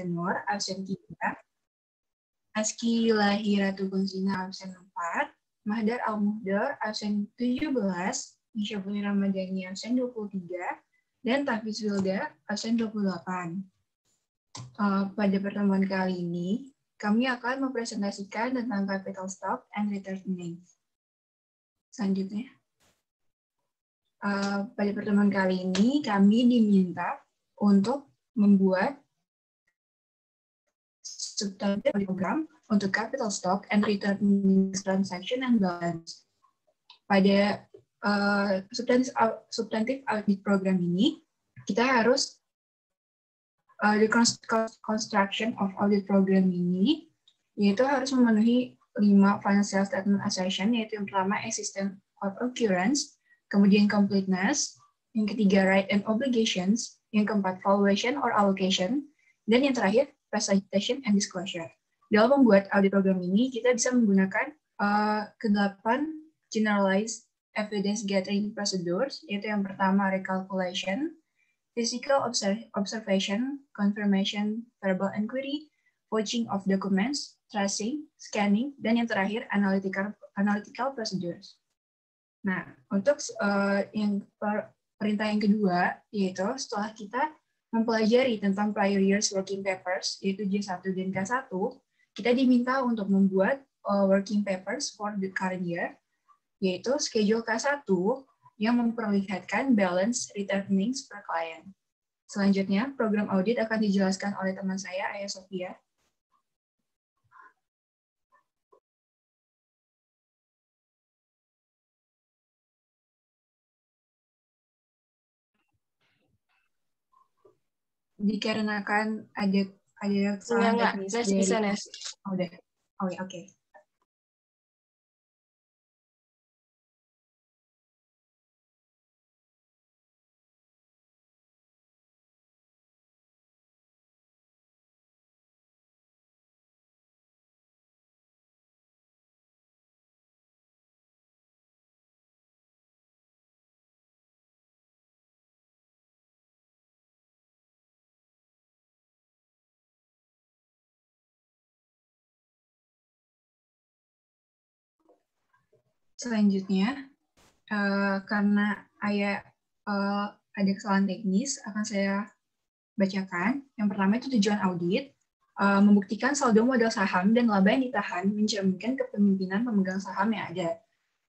Nur, absen 3. Aski Lahiratu Gunzina, absen 4. Mahdar Al-Muhdar, absen 17. Nisyafuni Ramadhani, absen 23. Dan Tafiz Wilda, absen 28. Pada pertemuan kali ini, kami akan mempresentasikan tentang capital stock and return earnings. Selanjutnya, pada pertemuan kali ini, kami diminta untuk membuat substantif program untuk capital stock and return transaction and balance. Pada substantif audit program ini, kita harus the construction of audit program ini, yaitu harus memenuhi 5 financial statement assertion, yaitu yang pertama existence or occurrence, kemudian completeness, yang ketiga right and obligations, yang keempat valuation or allocation, dan yang terakhir presentation and disclosure. Dalam membuat audit program ini, kita bisa menggunakan ke-8 generalized evidence gathering procedures, yaitu yang pertama recalculation, physical observation, confirmation, verbal inquiry, vouching of documents, tracing, scanning, dan yang terakhir analytical procedures. Nah, untuk perintah yang kedua, yaitu setelah kita mempelajari tentang prior years working papers, yaitu J1 dan K1, kita diminta untuk membuat working papers for the current year, yaitu schedule K1 yang memperlihatkan balance return earnings per client. Selanjutnya, program audit akan dijelaskan oleh teman saya, Ayah Sofia. Dikarenakan ada kesalahan teknis dari... Bisa, Nes. Oh, udah. Oh ya, oke. Selanjutnya, karena ada kesalahan teknis, akan saya bacakan. Yang pertama itu tujuan audit, membuktikan saldo modal saham dan laba yang ditahan mencerminkan kepemimpinan pemegang saham yang ada.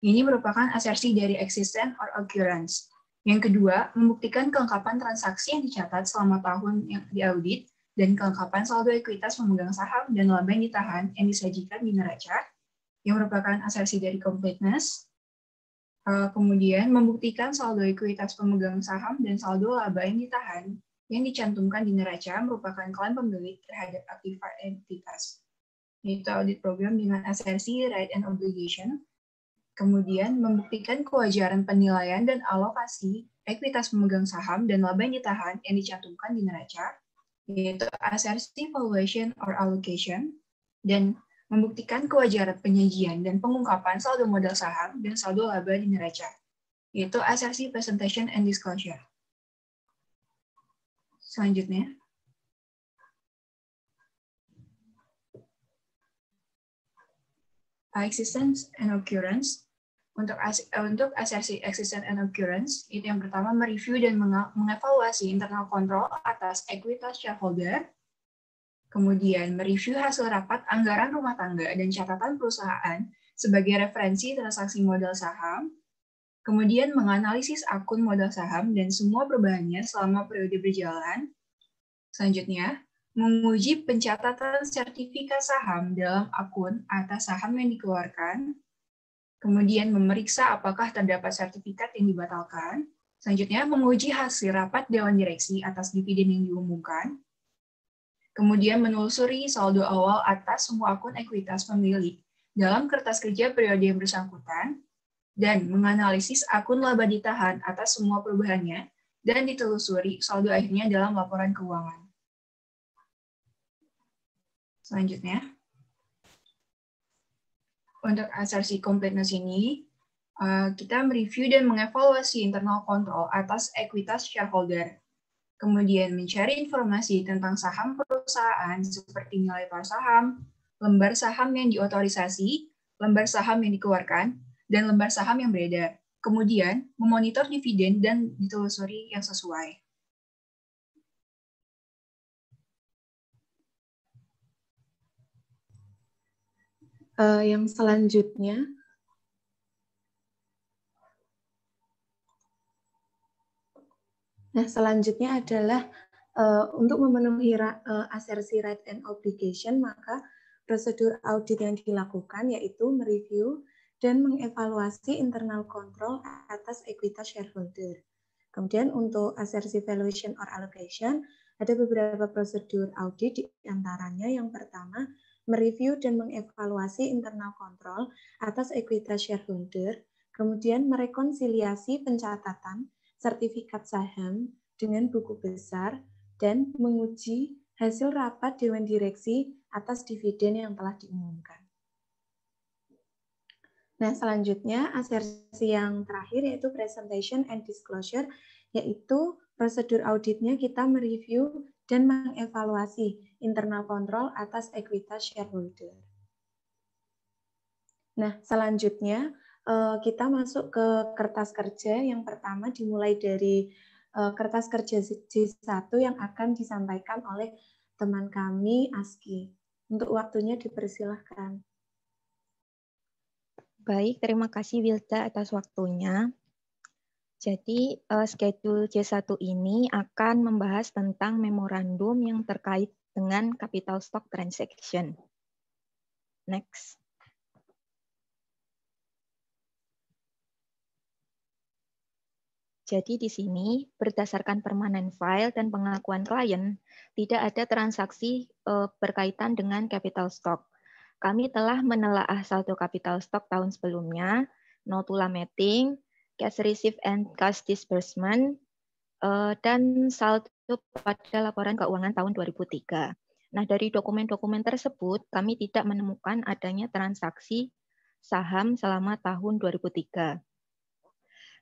Ini merupakan asersi dari existence or occurrence. Yang kedua, membuktikan kelengkapan transaksi yang dicatat selama tahun yang diaudit dan kelengkapan saldo ekuitas pemegang saham dan laba yang ditahan yang disajikan di neraca, yang merupakan asersi dari completeness. Kemudian, membuktikan saldo ekuitas pemegang saham dan saldo laba yang ditahan yang dicantumkan di neraca merupakan klaim pemilik terhadap aktiva entitas, yaitu audit program dengan asersi right and obligation. Kemudian, membuktikan kewajaran penilaian dan alokasi ekuitas pemegang saham dan laba yang ditahan yang dicantumkan di neraca, yaitu asersi valuation or allocation. Dan membuktikan kewajaran penyajian dan pengungkapan saldo modal saham dan saldo laba di neraca, yaitu asersi presentation and disclosure. Selanjutnya, existence and occurrence. Untuk asersi existence and occurrence, itu yang pertama mereview dan mengevaluasi internal control atas ekuitas shareholder. Kemudian, mereview hasil rapat anggaran rumah tangga dan catatan perusahaan sebagai referensi transaksi modal saham. Kemudian, menganalisis akun modal saham dan semua perubahannya selama periode berjalan. Selanjutnya, menguji pencatatan sertifikat saham dalam akun atas saham yang dikeluarkan. Kemudian, memeriksa apakah terdapat sertifikat yang dibatalkan. Selanjutnya, menguji hasil rapat Dewan Direksi atas dividen yang diumumkan. Kemudian menelusuri saldo awal atas semua akun ekuitas pemilik dalam kertas kerja periode yang bersangkutan, dan menganalisis akun laba ditahan atas semua perubahannya, dan ditelusuri saldo akhirnya dalam laporan keuangan. Selanjutnya, untuk asersi completeness ini, kita mereview dan mengevaluasi internal control atas ekuitas shareholder. kemudian mencari informasi tentang saham perusahaan seperti nilai par saham, lembar saham yang diotorisasi, lembar saham yang dikeluarkan, dan lembar saham yang beredar. Kemudian, memonitor dividen dan ditelusuri yang sesuai. Yang selanjutnya, adalah untuk memenuhi asersi right and obligation, maka prosedur audit yang dilakukan yaitu mereview dan mengevaluasi internal control atas ekuitas shareholder. Kemudian untuk asersi valuation or allocation, ada beberapa prosedur audit, di antaranya yang pertama, mereview dan mengevaluasi internal control atas ekuitas shareholder, kemudian merekonsiliasi pencatatan sertifikat saham dengan buku besar, dan menguji hasil rapat Dewan Direksi atas dividen yang telah diumumkan. Nah, selanjutnya asersi yang terakhir yaitu presentation and disclosure, yaitu prosedur auditnya kita mereview dan mengevaluasi internal control atas ekuitas shareholder. Nah, selanjutnya kita masuk ke kertas kerja. Yang pertama dimulai dari kertas kerja J1 yang akan disampaikan oleh teman kami, Aski. Untuk waktunya dipersilahkan. Baik, terima kasih Wilda atas waktunya. Jadi, schedule J1 ini akan membahas tentang memorandum yang terkait dengan capital stock transaction. Next. Jadi di sini, berdasarkan permanent file dan pengakuan klien, tidak ada transaksi berkaitan dengan capital stock. Kami telah menelaah saldo capital stock tahun sebelumnya, notula mapping, cash receive and cash disbursement, dan saldo pada laporan keuangan tahun 2003. Nah, dari dokumen-dokumen tersebut, kami tidak menemukan adanya transaksi saham selama tahun 2003.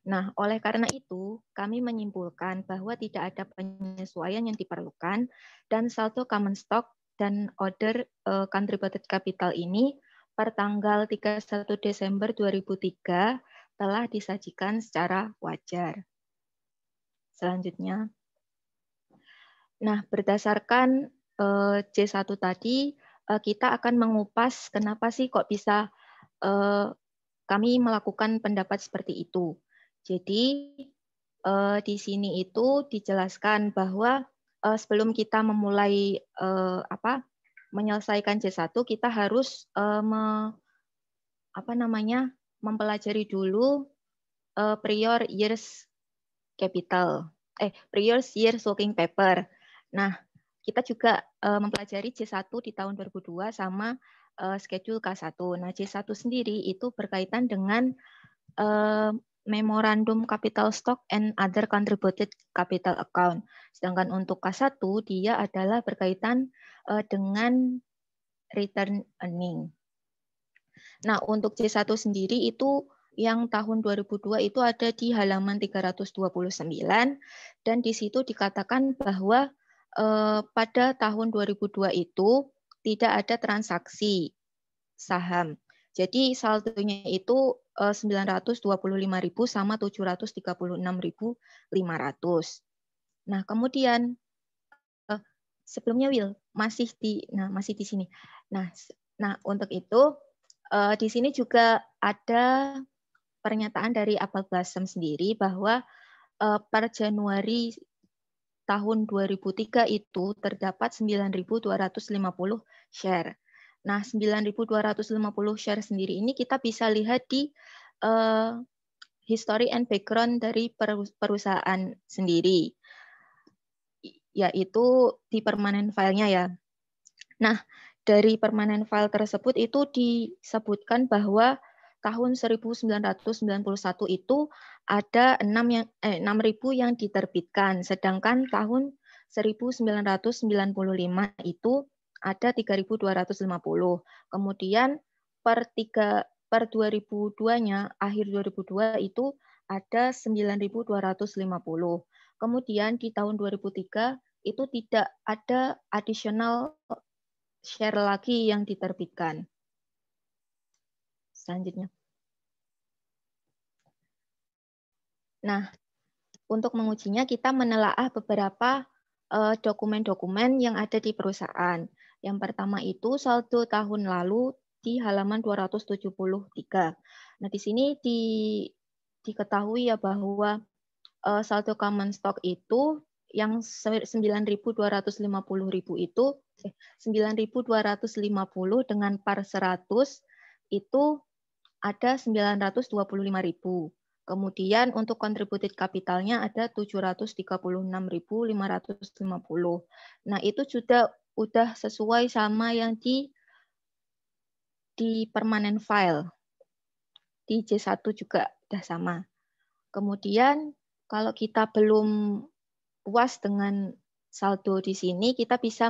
Nah, oleh karena itu, kami menyimpulkan bahwa tidak ada penyesuaian yang diperlukan dan saldo common stock dan order contributed capital ini per tanggal 31 Desember 2003 telah disajikan secara wajar. Selanjutnya. Nah, berdasarkan J1 tadi, kita akan mengupas kenapa sih kok bisa kami melakukan pendapat seperti itu. Jadi di sini itu dijelaskan bahwa sebelum kita memulai menyelesaikan J1, kita harus mempelajari dulu prior years working paper. Nah, kita juga mempelajari J1 di tahun 2002 sama schedule K1. Nah, J1 sendiri itu berkaitan dengan memorandum capital stock and other contributed capital account. Sedangkan untuk K1 dia adalah berkaitan dengan return earning. Nah, untuk J1 sendiri itu yang tahun 2002 itu ada di halaman 329 dan di situ dikatakan bahwa pada tahun 2002 itu tidak ada transaksi saham. Jadi saldonya itu 925.000 sama 736.500. Nah, kemudian sebelumnya Will masih di sini. Nah, untuk itu di sini juga ada pernyataan dari Apelbasem sendiri bahwa per Januari tahun 2003 itu terdapat 9.250 share. Nah, 9.250 share sendiri ini kita bisa lihat di history and background dari perusahaan sendiri, yaitu di permanent file-nya ya. Nah, dari permanent file tersebut itu disebutkan bahwa tahun 1991 itu ada 6.000 yang diterbitkan, sedangkan tahun 1995 itu ada 3.250. Kemudian per 2002-nya, akhir 2002 itu ada 9.250. Kemudian di tahun 2003 itu tidak ada additional share lagi yang diterbitkan. Selanjutnya. Nah, untuk mengujinya kita menelaah beberapa dokumen-dokumen yang ada di perusahaan. Yang pertama itu saldo tahun lalu di halaman 273. Nah, di sini diketahui ya bahwa saldo common stock itu yang 9.250.000 itu 9.250 dengan par 100 itu ada 925.000. Kemudian untuk contributed capitalnya ada 736.550. Nah, itu udah sesuai sama yang di permanent file. Di J1 juga udah sama. Kemudian kalau kita belum puas dengan saldo di sini, kita bisa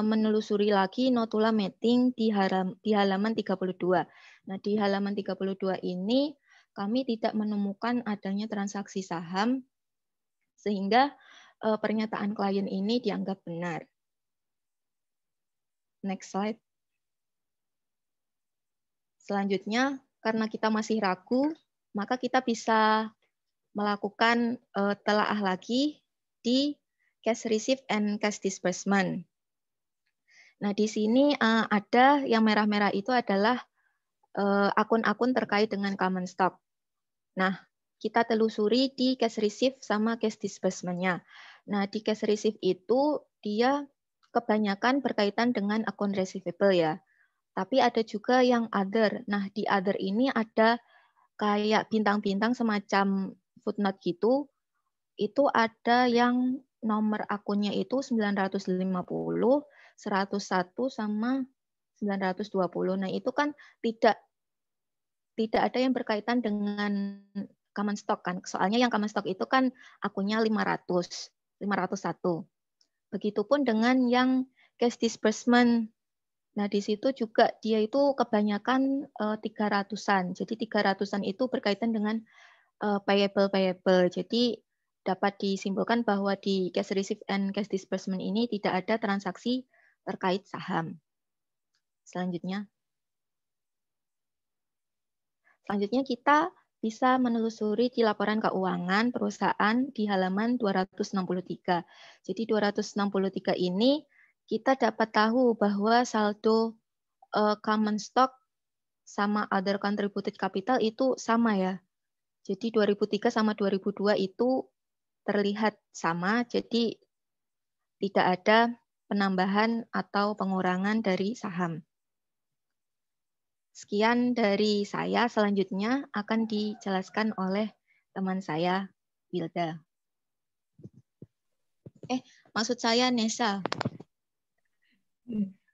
menelusuri lagi notula mapping di halaman 32. Nah, di halaman 32 ini kami tidak menemukan adanya transaksi saham, sehingga pernyataan klien ini dianggap benar. Next slide. Selanjutnya, karena kita masih ragu, maka kita bisa melakukan telaah lagi di cash receipt and cash disbursement. Nah, di sini ada yang merah-merah itu adalah akun-akun terkait dengan common stock. Nah, kita telusuri di cash receipt sama cash disbursement-nya. Nah, di cash receipt itu dia kebanyakan berkaitan dengan akun receivable ya. Tapi ada juga yang other. Nah, di other ini ada kayak bintang-bintang semacam footnote gitu. Itu ada yang nomor akunnya itu 950, 101 sama 920. Nah, itu kan tidak ada yang berkaitan dengan common stock kan. Soalnya yang common stock itu kan akunnya 500, 501. Begitupun dengan yang cash disbursement. Nah, di situ juga dia itu kebanyakan 300-an. Jadi 300-an itu berkaitan dengan payable. Jadi dapat disimpulkan bahwa di cash receipt and cash disbursement ini tidak ada transaksi terkait saham. Selanjutnya kita bisa menelusuri di laporan keuangan perusahaan di halaman 263. Jadi 263 ini kita dapat tahu bahwa saldo common stock sama other contributed capital itu sama ya. Jadi 2003 sama 2002 itu terlihat sama, jadi tidak ada penambahan atau pengurangan dari saham. Sekian dari saya, selanjutnya akan dijelaskan oleh teman saya, Wilda. Maksud saya Nesa.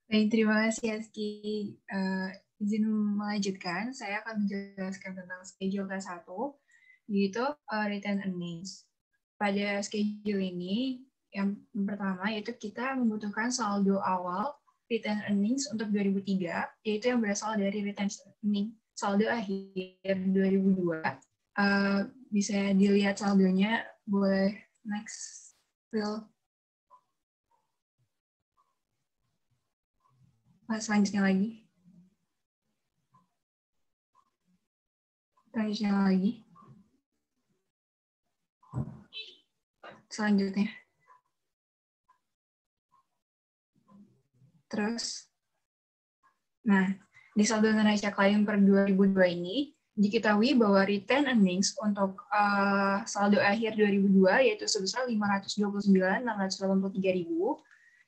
Baik, terima kasih Aski. Izin melanjutkan, saya akan menjelaskan tentang schedule K1, yaitu return earnings. Pada schedule ini, yang pertama yaitu kita membutuhkan saldo awal return earnings untuk 2003, yaitu yang berasal dari return earnings saldo akhir 2002. Bisa dilihat saldonya, boleh next, Will. Selanjutnya lagi. Selanjutnya. Terus. Nah, di saldo neraca klien per 2002 ini, diketahui bahwa return earnings untuk saldo akhir 2002 yaitu sebesar 529.683.000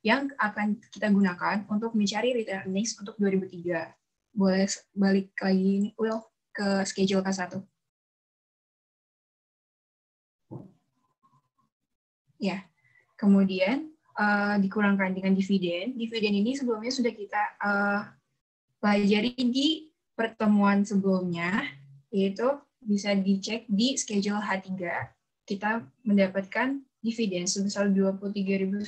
yang akan kita gunakan untuk mencari return earnings untuk 2003. Boleh balik lagi, Will, ke schedule K1. Ya, kemudian dikurangkan dengan dividen. Dividen ini sebelumnya sudah kita pelajari di pertemuan sebelumnya, yaitu bisa dicek di schedule H3. Kita mendapatkan dividen sebesar 23.125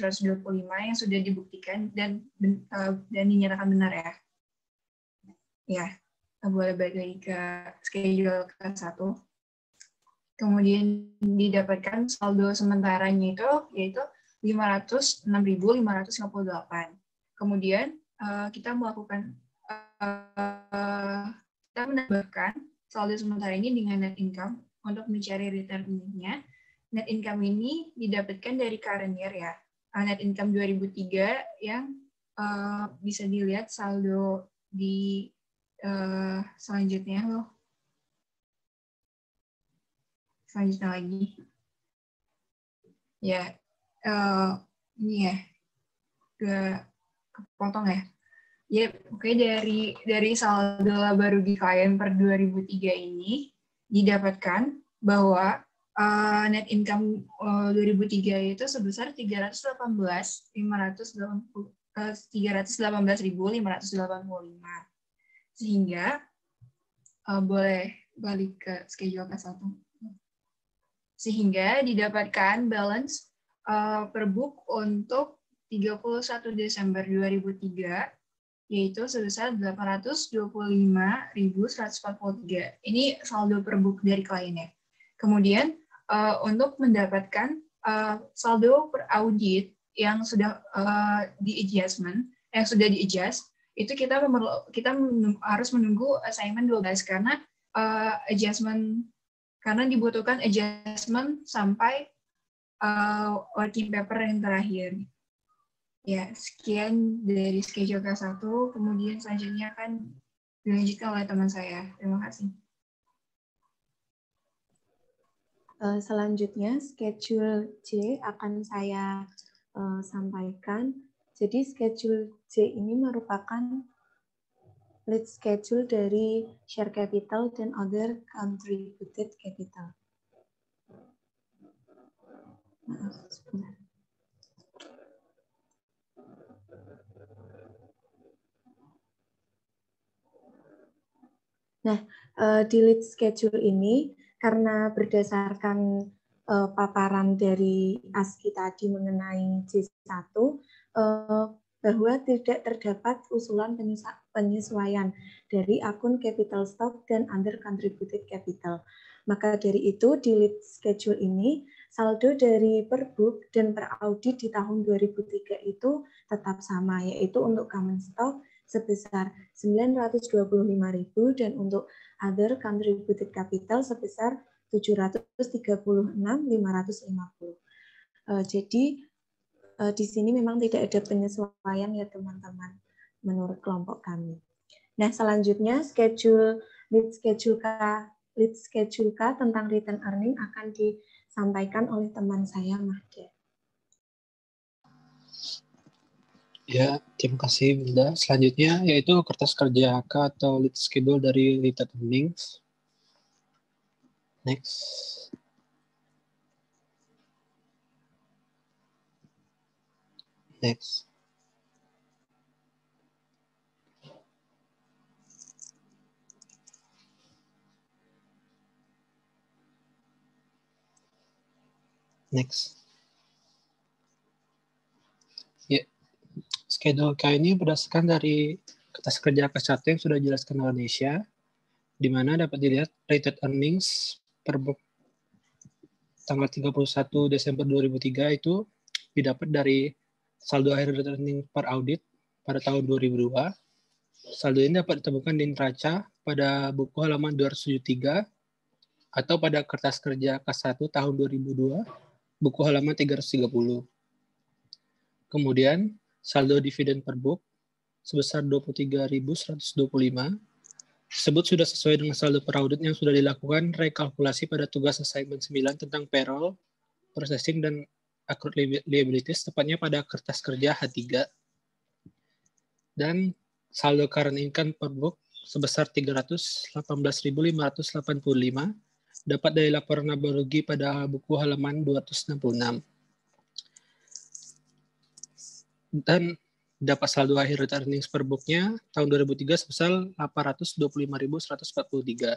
yang sudah dibuktikan dan dinyatakan benar ya. Ya, boleh balik lagi ke schedule K1. Kemudian didapatkan saldo sementaranya itu yaitu 506.558. Kemudian kita menambahkan saldo sementara ini dengan net income untuk mencari return earning-nya. Net income ini didapatkan dari current year ya. Net income 2003 yang bisa dilihat saldo di selanjutnya loh. Selanjutnya lagi. Ya, ini ya. Kepotong ya. Ya, oke, dari saldo laba rugi klien per 2003 ini didapatkan bahwa net income 2003 itu sebesar 318.585. Sehingga boleh balik ke schedule K1. Sehingga didapatkan balance per book untuk 31 Desember 2003 yaitu sebesar 825.143. Ini saldo per book dari kliennya. Kemudian untuk mendapatkan saldo per audit yang sudah di-adjustment, yang sudah di-adjust, itu kita harus menunggu assignment 12 karena adjustment, karena dibutuhkan adjustment sampai working paper yang terakhir. Ya, sekian dari schedule K1, kemudian selanjutnya akan dilanjutkan oleh teman saya. Terima kasih. Selanjutnya, schedule J akan saya sampaikan. Jadi, schedule J ini merupakan lead schedule dari share capital dan other contributed capital. Maaf, sebentar. Nah, di lead schedule ini, karena berdasarkan paparan dari ASKI tadi mengenai J1, bahwa tidak terdapat usulan penyesuaian dari akun capital stock dan under contributed capital. Maka dari itu, di lead schedule ini, saldo dari per book dan per audit di tahun 2003 itu tetap sama, yaitu untuk common stock sebesar 925.000 dan untuk other contributed capital sebesar 736.550. Jadi di sini memang tidak ada penyesuaian ya teman-teman menurut kelompok kami. Nah, selanjutnya lead schedule K tentang return earning akan disampaikan oleh teman saya Mahda. Ya, terima kasih Bunda. Selanjutnya yaitu kertas kerja K atau lead schedule dari return earnings. Next. Next. Next. Ya, schedule K ini berdasarkan dari kertas kerja K1 yang sudah dijelaskan oleh Nesya, di mana dapat dilihat rated earnings per book tanggal 31 Desember 2003 itu didapat dari saldo akhir return earning per audit pada tahun 2002. Saldo ini dapat ditemukan di neraca pada buku halaman 273 atau pada kertas kerja K1 tahun 2002, buku halaman 330. Kemudian, saldo dividen per book sebesar 23.125 tersebut sudah sesuai dengan saldo per audit yang sudah dilakukan rekalkulasi pada tugas assignment 9 tentang payroll, processing, dan accrued liabilities, tepatnya pada kertas kerja H3. Dan saldo current income per book sebesar 318.585 dapat dari laporan laba rugi pada buku halaman 266. Dan dapat saldo akhir return earnings per booknya tahun 2003 sebesar 825.143.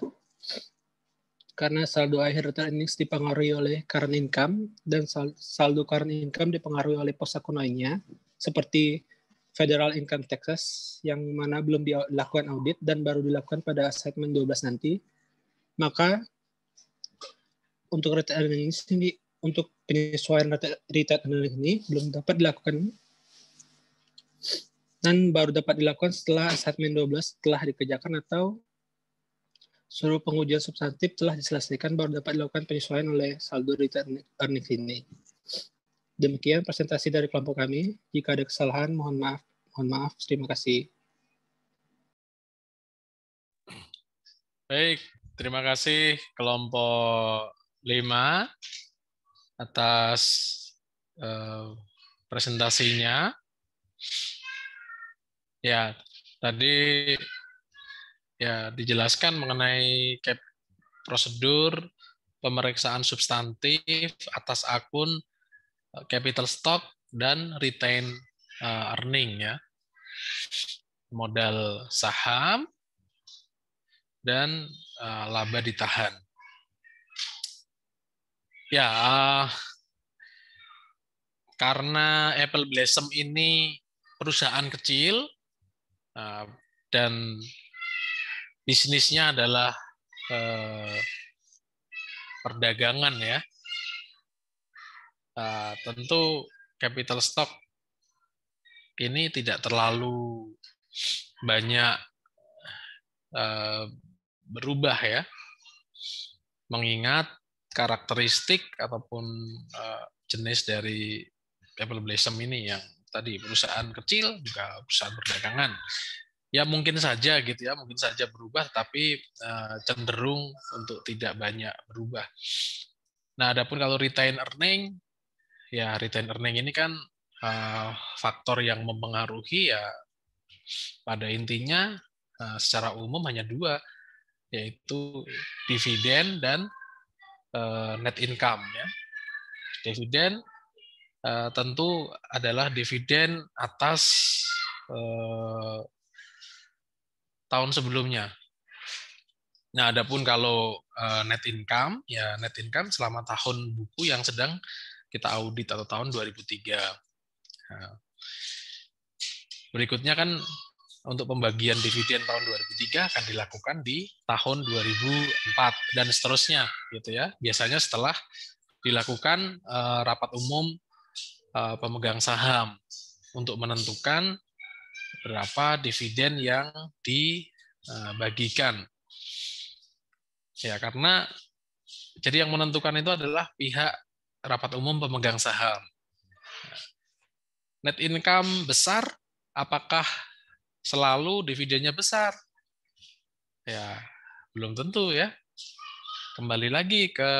Karena saldo akhir return earnings dipengaruhi oleh current income dan saldo current income dipengaruhi oleh pos akun lainnya seperti federal income taxes yang mana belum dilakukan audit dan baru dilakukan pada segmen 12 nanti, maka untuk retail earning ini, untuk penyesuaian retail earning ini belum dapat dilakukan dan baru dapat dilakukan setelah Asesmen 12 telah dikerjakan atau seluruh pengujian substantif telah diselesaikan, baru dapat dilakukan penyesuaian oleh saldo retail earning ini. Demikian presentasi dari kelompok kami. Jika ada kesalahan, mohon maaf. Mohon maaf. Terima kasih. Baik, terima kasih kelompok 5 atas presentasinya. Ya, tadi ya dijelaskan mengenai prosedur pemeriksaan substantif atas akun capital stock dan retain earning ya. Modal saham dan laba ditahan. Ya, karena Apple Blossom ini perusahaan kecil dan bisnisnya adalah perdagangan ya, tentu capital stock ini tidak terlalu banyak berubah ya, mengingat karakteristik ataupun jenis dari Apple Blossom ini yang tadi perusahaan kecil juga perusahaan perdagangan. Ya mungkin saja gitu ya, mungkin saja berubah, tapi cenderung untuk tidak banyak berubah. Nah, adapun kalau retain earning, ya retain earning ini kan faktor yang mempengaruhi ya pada intinya secara umum hanya dua, yaitu dividen dan net income ya. Dividen tentu adalah dividen atas tahun sebelumnya. Nah, adapun kalau net income, ya net income selama tahun buku yang sedang kita audit atau tahun 2003. Nah, berikutnya kan untuk pembagian dividen tahun 2003 akan dilakukan di tahun 2004 dan seterusnya gitu ya. Biasanya setelah dilakukan rapat umum pemegang saham untuk menentukan berapa dividen yang dibagikan. Ya, karena jadi yang menentukan itu adalah pihak rapat umum pemegang saham. Net income besar, apakah selalu dividennya besar? Ya, belum tentu ya. Kembali lagi ke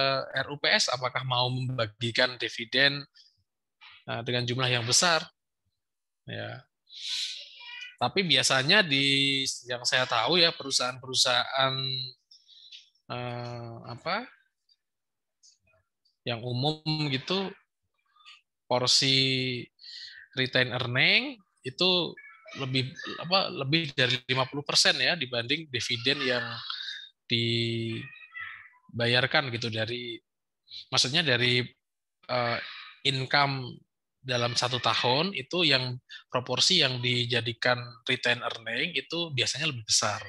RUPS, apakah mau membagikan dividen dengan jumlah yang besar? Ya. Tapi biasanya yang saya tahu ya perusahaan-perusahaan yang umum gitu, porsi retain earning itu lebih dari 50% ya dibanding dividen yang dibayarkan gitu maksudnya dari income dalam 1 tahun itu yang proporsi yang dijadikan retain earning itu biasanya lebih besar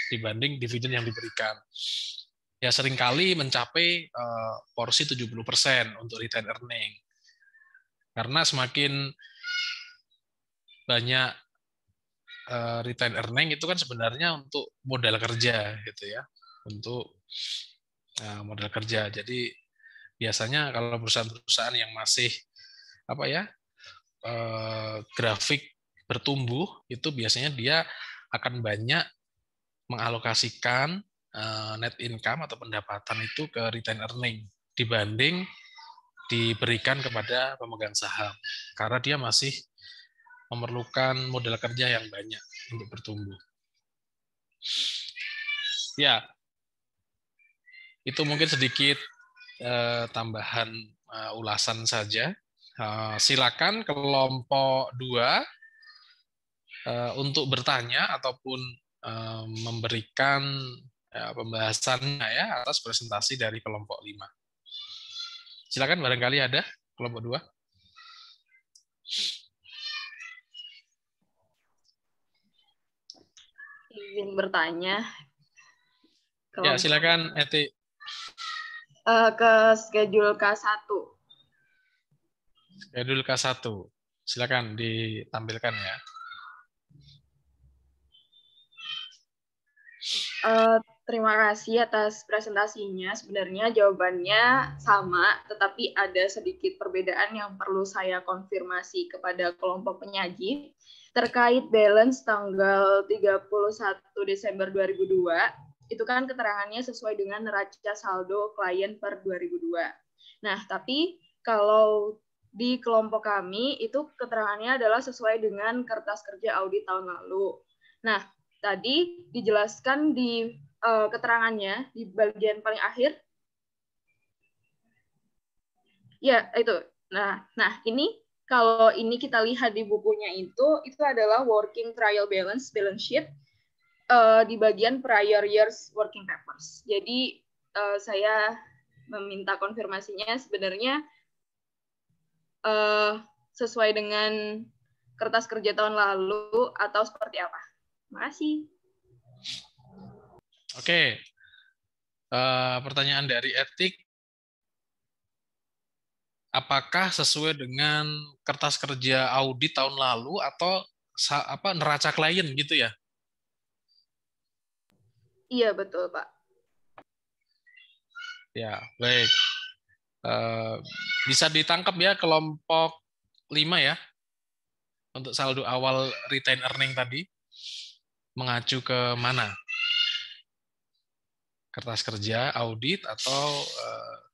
dibanding dividen yang diberikan. Ya seringkali mencapai porsi 70% untuk retain earning. Karena semakin banyak retain earning itu kan sebenarnya untuk modal kerja gitu ya. Untuk modal kerja. Jadi biasanya kalau perusahaan-perusahaan yang masih grafik bertumbuh itu biasanya dia akan banyak mengalokasikan net income atau pendapatan itu ke retain earning dibanding diberikan kepada pemegang saham karena dia masih memerlukan modal kerja yang banyak untuk bertumbuh. Ya, itu mungkin sedikit tambahan ulasan saja. Silakan kelompok 2 untuk bertanya ataupun memberikan pembahasannya ya atas presentasi dari kelompok 5. Silakan barangkali ada kelompok 2. Izin bertanya. Ya, silakan Eti. Ke schedule K1. Schedule K1. Silakan ditampilkan ya. Terima kasih atas presentasinya. Sebenarnya jawabannya sama, tetapi ada sedikit perbedaan yang perlu saya konfirmasi kepada kelompok penyaji terkait balance tanggal 31 Desember 2002. Itu kan keterangannya sesuai dengan neraca saldo klien per 2002. Nah, tapi kalau di kelompok kami itu keterangannya adalah sesuai dengan kertas kerja audit tahun lalu. Nah, tadi dijelaskan di keterangannya di bagian paling akhir. Ya, itu. Nah, ini kalau ini kita lihat di bukunya itu adalah working trial balance sheet di bagian prior years working papers. Jadi saya meminta konfirmasinya sebenarnya sesuai dengan kertas kerja tahun lalu atau seperti apa. Terima kasih. Oke. Pertanyaan dari Etik. Apakah sesuai dengan kertas kerja audit tahun lalu atau neraca klien gitu ya? Iya, betul, Pak. Ya, baik. Bisa ditangkap ya kelompok 5 ya. Untuk saldo awal retained earning tadi. Mengacu ke mana? Kertas kerja, audit, atau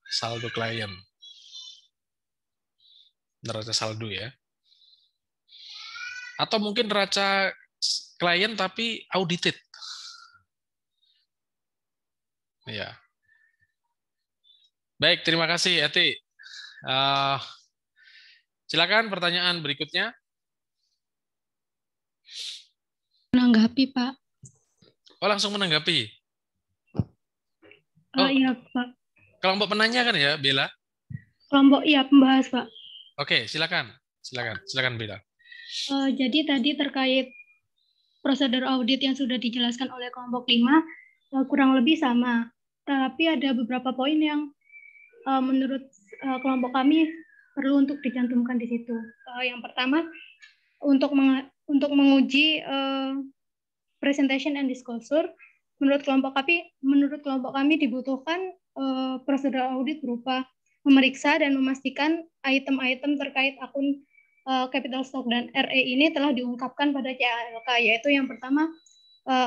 saldo klien? Neraca saldo ya. Atau mungkin neraca klien tapi audited. Ya. Baik, terima kasih Eti. Silakan pertanyaan berikutnya. Menanggapi, Pak. Oh, langsung menanggapi. Iya, Pak. Kelompok penanya kan ya, Bella? Kelompok, iya, pembahas, Pak. Oke, silakan. Silakan Bella. Jadi tadi terkait prosedur audit yang sudah dijelaskan oleh kelompok 5, kurang lebih sama. Tapi ada beberapa poin yang menurut kelompok kami perlu untuk dicantumkan di situ. Yang pertama, untuk menguji presentation and disclosure, menurut kelompok kami dibutuhkan prosedur audit berupa memeriksa dan memastikan item-item terkait akun capital stock dan RE ini telah diungkapkan pada CALK, yaitu yang pertama,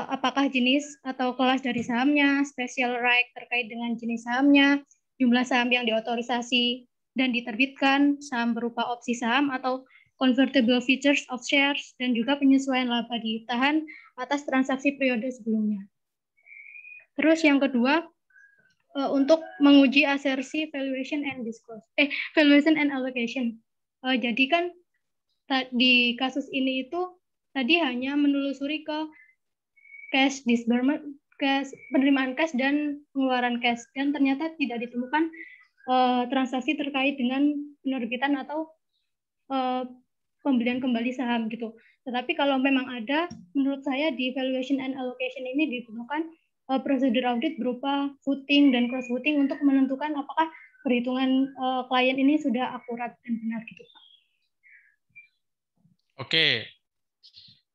apakah jenis atau kelas dari sahamnya, special right terkait dengan jenis sahamnya, jumlah saham yang diotorisasi dan diterbitkan, saham berupa opsi saham atau convertible features of shares, dan juga penyesuaian laba ditahan atas transaksi periode sebelumnya. Terus yang kedua, untuk menguji asersi valuation and allocation. Jadi kan di kasus ini itu tadi hanya menelusuri ke cash disbursement, penerimaan cash dan pengeluaran cash, dan ternyata tidak ditemukan transaksi terkait dengan penerbitan atau pembelian kembali saham gitu. Tetapi kalau memang ada, menurut saya di valuation and allocation ini diperlukan prosedur audit berupa footing dan cross footing untuk menentukan apakah perhitungan klien ini sudah akurat dan benar gitu, Pak. Oke.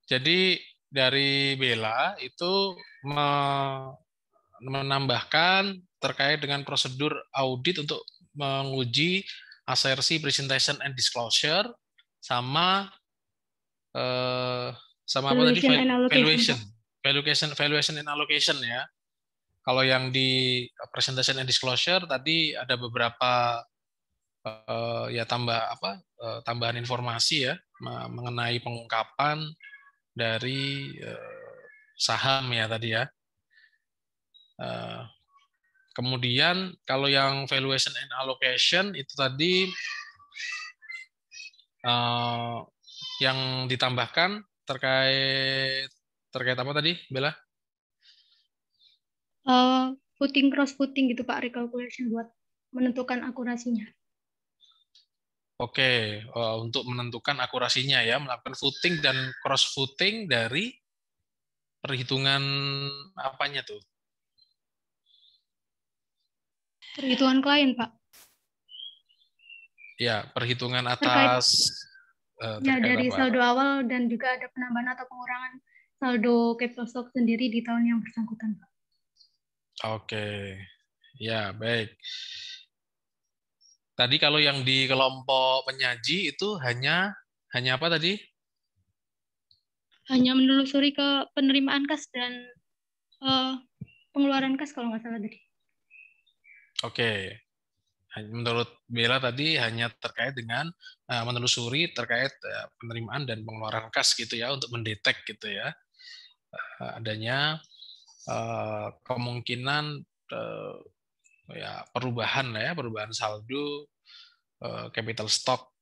Jadi dari Bella itu menambahkan terkait dengan prosedur audit untuk menguji asersi presentation and disclosure sama apa tadi valuation and allocation ya. Kalau yang di presentation and disclosure tadi ada beberapa ya tambahan informasi ya mengenai pengungkapan dari saham ya tadi ya. Kemudian kalau yang valuation and allocation itu tadi yang ditambahkan terkait apa tadi, Bella? Footing cross footing gitu Pak, recalculation buat menentukan akurasinya. Oke, untuk menentukan akurasinya ya, melakukan footing dan cross footing dari perhitungan apanya tuh? Perhitungan klien, Pak. Ya, perhitungan Terkait atas ya terkait dari apa? saldo awal dan juga ada penambahan atau pengurangan saldo capital stock sendiri di tahun yang bersangkutan, Pak. Oke, ya baik. Tadi kalau yang di kelompok penyaji itu hanya apa tadi? Hanya menelusuri ke penerimaan kas dan pengeluaran kas kalau nggak salah tadi. Oke, menurut Bella tadi hanya terkait dengan menelusuri terkait penerimaan dan pengeluaran kas gitu ya, untuk mendetek gitu ya adanya kemungkinan ya perubahan lah ya, perubahan saldo, capital stock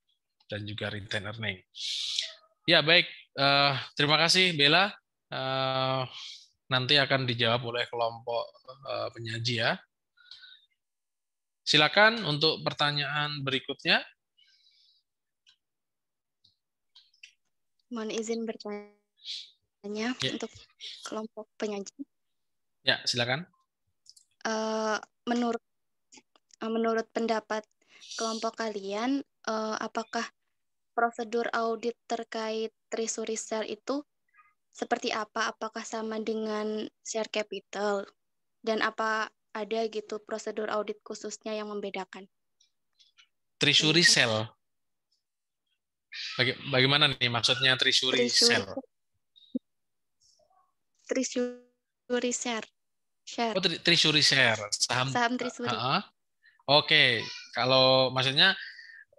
dan juga retained earning. Ya baik, terima kasih Bella. Nanti akan dijawab oleh kelompok penyaji ya. Silakan untuk pertanyaan berikutnya. Mohon izin bertanya Ya. untuk kelompok penyaji. Ya, silakan. Menurut pendapat kelompok kalian, apakah prosedur audit terkait treasury share itu seperti apa? Apakah sama dengan share capital? Dan apa ada gitu prosedur audit khususnya yang membedakan? Treasury sale. Bagaimana nih maksudnya treasury sale? Treasury share. Oh, treasury share, saham treasury. Oke, kalau maksudnya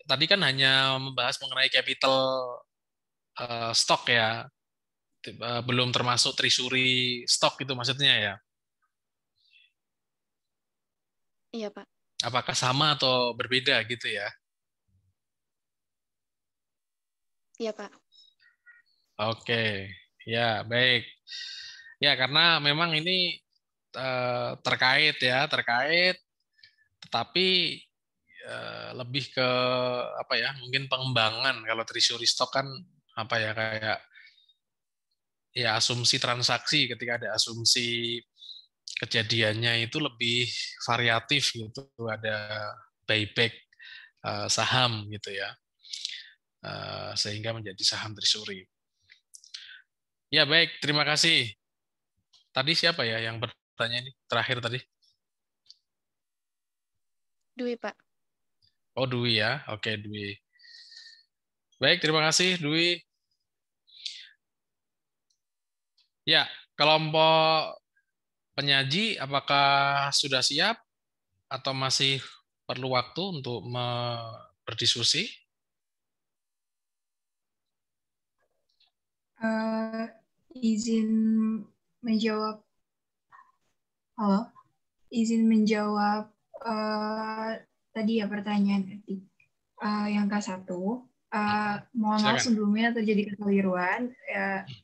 tadi kan hanya membahas mengenai capital stock ya, belum termasuk treasury stock itu maksudnya ya? Iya, Pak. Apakah sama atau berbeda gitu ya? Iya, Pak. Oke, ya baik. Ya karena memang ini terkait, tetapi lebih ke apa ya? Mungkin pengembangan. Kalau treasury stock kan apa ya, kayak ya asumsi transaksi, ketika ada asumsi kejadiannya itu lebih variatif gitu, ada buyback saham gitu ya, sehingga menjadi saham treasury. Ya baik, terima kasih. Tadi siapa ya yang bertanya ini terakhir tadi? Dwi, Pak. Oh, Dwi ya. Oke, Dwi. Baik, terima kasih Dwi. Ya, kelompok penyaji apakah sudah siap atau masih perlu waktu untuk berdiskusi? Izin menjawab. Halo, izin menjawab tadi ya pertanyaan yang K1. Mohon maaf sebelumnya terjadi kekeliruan.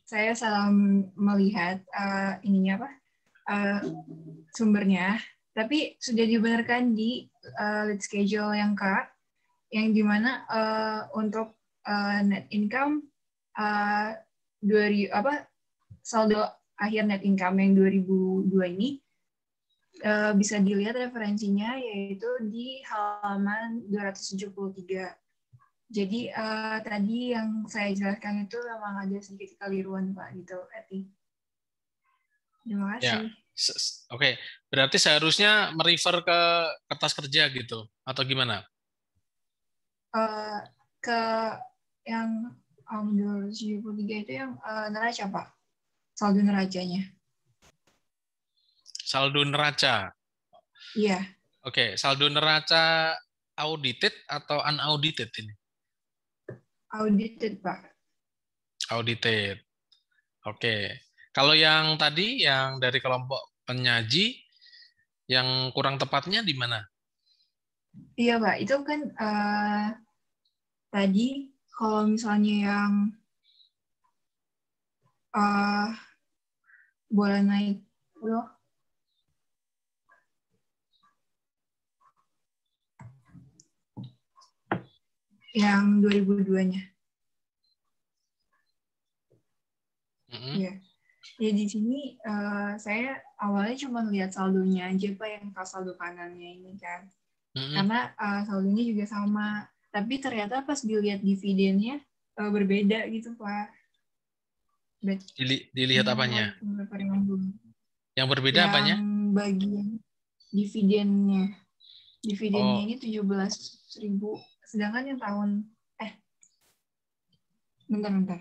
Saya salah melihat ininya apa sumbernya, tapi sudah dibenarkan di lead schedule yang K, yang dimana untuk net income saldo akhir net income yang 2002 ini bisa dilihat referensinya yaitu di halaman 273. Jadi tadi yang saya jelaskan itu memang ada sedikit kekeliruan Pak gitu, Eti. Terima kasih. Ya, oke. Berarti seharusnya merefer ke kertas kerja gitu atau gimana? Ke yang 273 itu yang neraca Pak, saldo neracanya. Saldo neraca. Iya. Oke, saldo neraca audited atau unaudited ini? Audited, Pak. Audited. Oke. Kalau yang tadi, yang dari kelompok penyaji, yang kurang tepatnya di mana? Iya, Pak. Itu kan tadi kalau misalnya yang boleh naik loh. Yang 2002-nya. Iya. Ya di sini saya awalnya cuma lihat saldonya aja Pak, yang pas saldo kanannya ini kan. Karena saldonya juga sama. Tapi ternyata pas dilihat dividennya berbeda gitu Pak. Dilihat apanya? Yang berbeda yang apanya? Bagian dividennya. Dividennya Oh. ini 17.000. Sedangkan yang tahun bentar.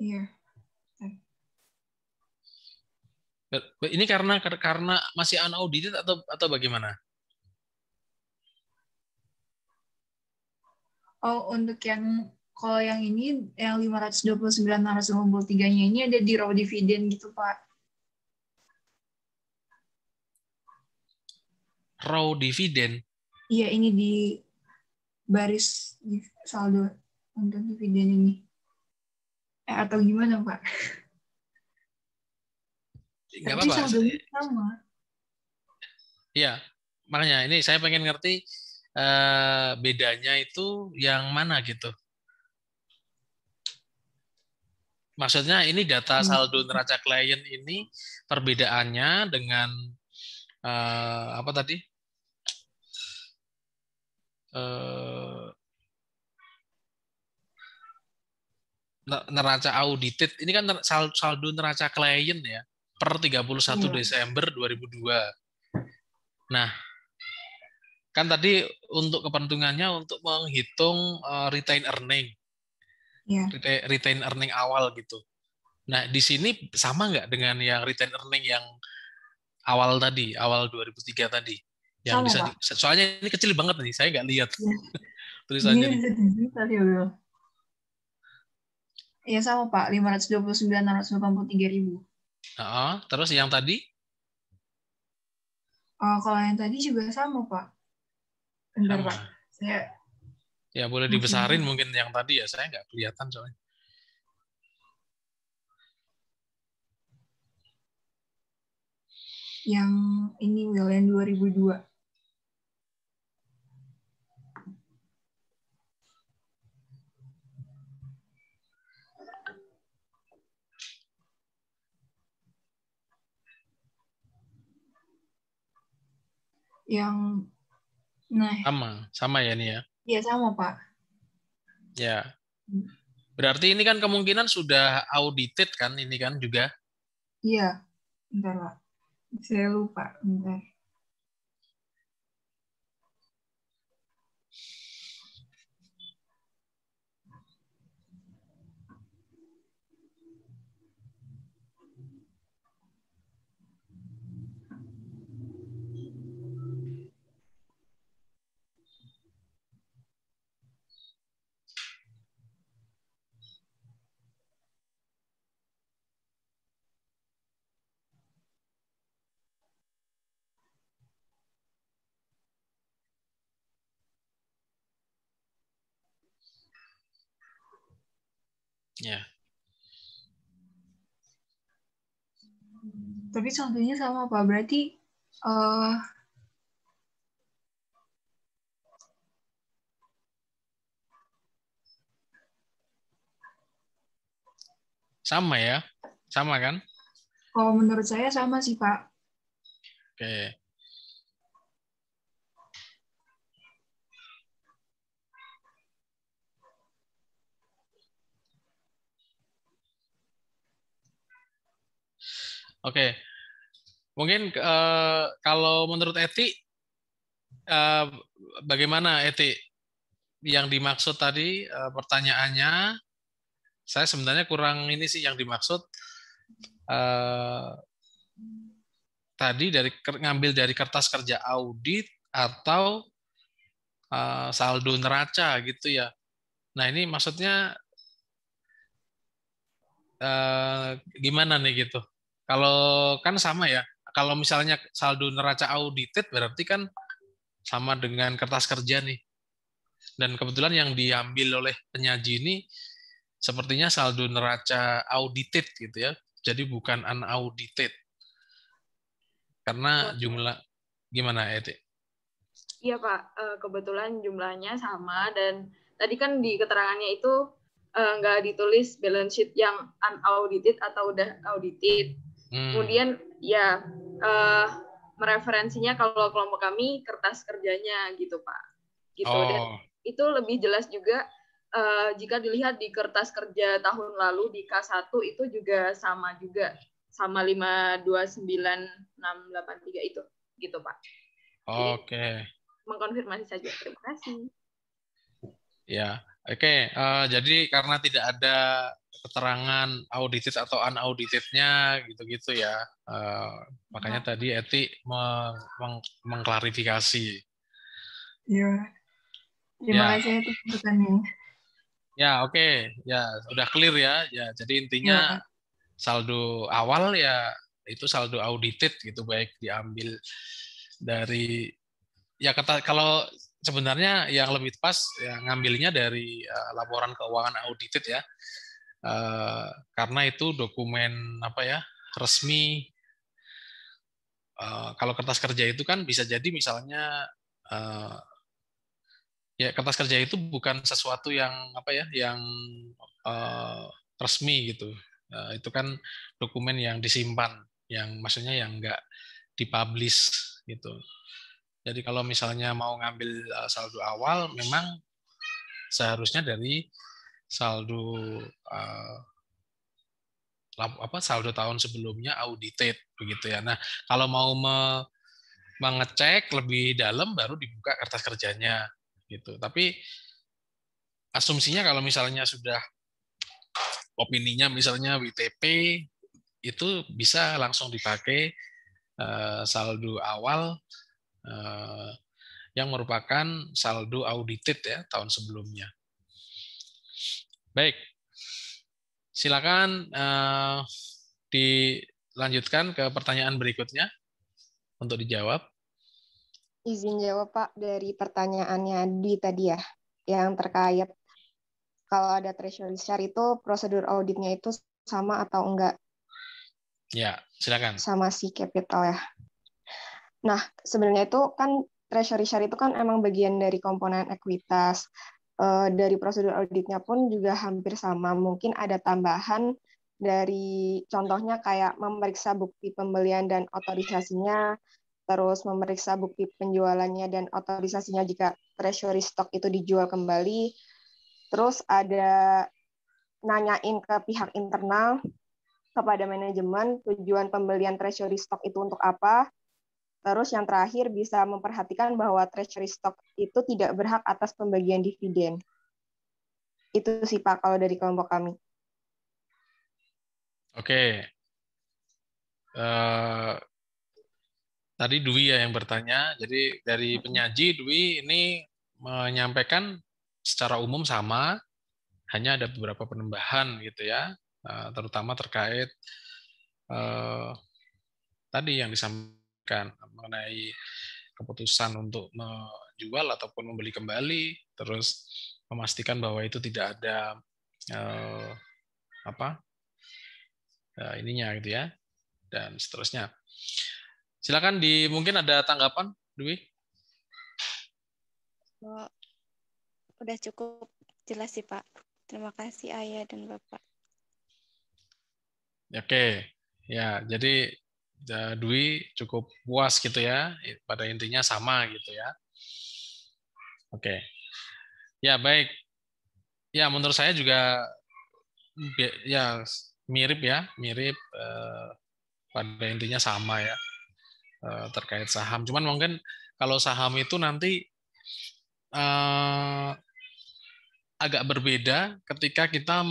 Iya. Ini karena masih unaudited atau bagaimana? Oh, untuk kalau yang ini yang 529.653-nya ini ada di raw dividend gitu, Pak. Raw dividend? Iya, ini di baris saldo untuk dividen ini. Atau gimana, Pak? Nggak Tapi apa-apa. saldonya sama. Iya, makanya ini saya pengen ngerti bedanya itu yang mana gitu. Maksudnya ini data saldo neraca klien ini perbedaannya dengan apa tadi? Neraca audited. Ini kan saldo neraca klien ya per 31 Desember 2002. Nah, kan tadi untuk kepentingannya untuk menghitung retained earning. Retained earning awal gitu. Nah, di sini sama nggak dengan yang retained earning yang awal tadi, awal 2003 tadi? Yang sama, bisa Pak. Soalnya ini kecil banget nih, saya nggak lihat tulisannya. Ini bisa digital ya, Bro. Iya sama, Pak. 529.683.000. Terus yang tadi? Kalau yang tadi juga sama, Pak. Bentar, sama. Pak. Ya boleh dibesarin mungkin yang tadi ya, saya nggak kelihatan soalnya. Yang ini Will, yang 2002. Yang sama ya nih ya. Iya sama, Pak. Ya. Berarti ini kan kemungkinan sudah audited kan ini kan juga? Iya. Bentar, Pak. Saya lupa. Bentar. Ya. Tapi saldonya sama, Pak. Berarti sama ya? Sama kan? Kalau menurut saya sama sih, Pak. Oke. Oke. Mungkin kalau menurut Eti, bagaimana Eti? Yang dimaksud tadi pertanyaannya, saya sebenarnya kurang ini sih yang dimaksud tadi ngambil dari kertas kerja audit atau saldo neraca gitu ya. Nah ini maksudnya gimana nih gitu? Kalau kan sama ya. Kalau misalnya saldo neraca audited berarti kan sama dengan kertas kerja nih. Dan kebetulan yang diambil oleh penyaji ini sepertinya saldo neraca audited gitu ya. Jadi bukan unaudited. Karena jumlah gimana Eti? Iya Pak, kebetulan jumlahnya sama dan tadi kan di keterangannya itu nggak ditulis balance sheet yang unaudited atau udah audited. Kemudian ya mereferensinya kalau kelompok kami kertas kerjanya gitu Pak. Gitu. Dan itu lebih jelas juga jika dilihat di kertas kerja tahun lalu di K1 itu juga sama 529683 itu gitu Pak. Oke. Mengkonfirmasi saja. Terima kasih. Ya, oke. Jadi karena tidak ada keterangan audited atau unaudited-nya gitu-gitu ya. Makanya tadi Eti mengklarifikasi. Iya. Terima kasih atas masukannya. Ya, oke. Ya, udah clear ya. Ya, jadi intinya saldo awal ya itu saldo audited gitu, baik diambil dari ya kalau sebenarnya yang lebih pas ya ngambilnya dari laporan keuangan audited ya, karena itu dokumen resmi. Kalau kertas kerja itu kan bisa jadi misalnya ya kertas kerja itu bukan sesuatu yang yang resmi gitu. Itu kan dokumen yang disimpan, yang maksudnya yang nggak dipublish gitu. Jadi kalau misalnya mau ngambil saldo awal, memang seharusnya dari saldo saldo tahun sebelumnya audited begitu ya. Nah, kalau mau mengecek lebih dalam baru dibuka kertas kerjanya gitu. Tapi asumsinya kalau misalnya sudah opininya misalnya WTP itu bisa langsung dipakai saldo awal yang merupakan saldo audited ya tahun sebelumnya. Baik, silakan dilanjutkan ke pertanyaan berikutnya untuk dijawab. Izin jawab Pak dari pertanyaannya Dwi tadi ya, yang terkait kalau ada treasury share itu prosedur auditnya itu sama atau enggak? Ya, silakan. Sama si capital ya. Nah, sebenarnya itu kan treasury share itu kan emang bagian dari komponen ekuitas. Dari prosedur auditnya pun juga hampir sama. Mungkin ada tambahan dari contohnya kayak memeriksa bukti pembelian dan otorisasinya, terus memeriksa bukti penjualannya dan otorisasinya jika treasury stock itu dijual kembali. Terus ada nanyain ke pihak internal, kepada manajemen, tujuan pembelian treasury stock itu untuk apa. Terus yang terakhir bisa memperhatikan bahwa treasury stock itu tidak berhak atas pembagian dividen. Itu sih Pak kalau dari kelompok kami. Oke. Tadi Dwi ya yang bertanya. Jadi dari penyaji Dwi ini menyampaikan secara umum sama, hanya ada beberapa penambahan gitu ya, terutama terkait tadi yang disampaikan mengenai keputusan untuk menjual ataupun membeli kembali, terus memastikan bahwa itu tidak ada ininya gitu ya, dan seterusnya. Silakan mungkin ada tanggapan, Dwi? Udah cukup jelas sih Pak. Terima kasih Ayah dan Bapak. Oke, ya jadi Dwi cukup puas gitu ya, pada intinya sama gitu ya. Oke, ya baik. Ya menurut saya juga ya mirip pada intinya sama ya terkait saham. Cuman mungkin kalau saham itu nanti agak berbeda ketika kita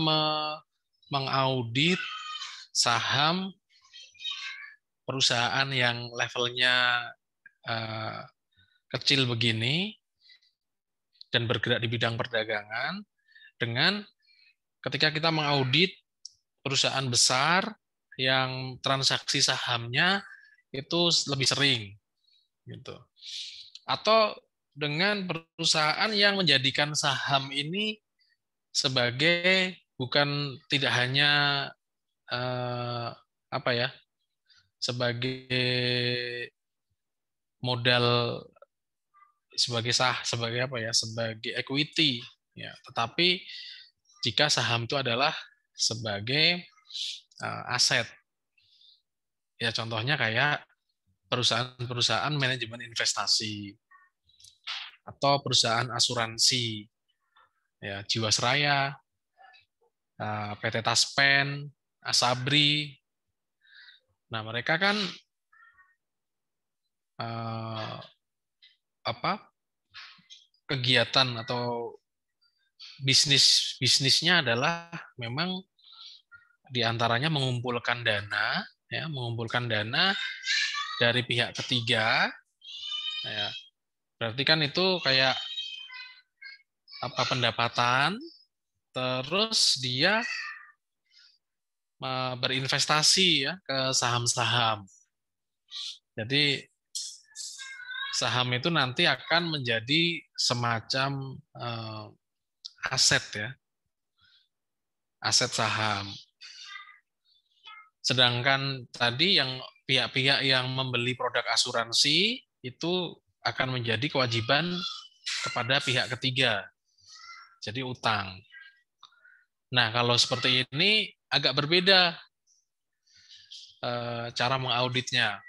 mengaudit saham perusahaan yang levelnya kecil begini dan bergerak di bidang perdagangan dengan ketika kita mengaudit perusahaan besar yang transaksi sahamnya itu lebih sering gitu. Atau dengan perusahaan yang menjadikan saham ini sebagai bukan tidak hanya sebagai modal, sebagai apa ya, sebagai equity ya. Tetapi jika saham itu adalah sebagai aset, ya contohnya kayak perusahaan-perusahaan manajemen investasi atau perusahaan asuransi, ya Jiwasraya, PT Taspen, Asabri. Nah, mereka kan kegiatan atau bisnisnya adalah memang diantaranya mengumpulkan dana, ya, mengumpulkan dana dari pihak ketiga. Ya, berarti kan itu kayak pendapatan, terus dia berinvestasi ya ke saham-saham. Jadi saham itu nanti akan menjadi semacam aset ya, aset saham. Sedangkan tadi yang pihak-pihak yang membeli produk asuransi itu akan menjadi kewajiban kepada pihak ketiga. Jadi utang. Nah, kalau seperti ini agak berbeda cara mengauditnya.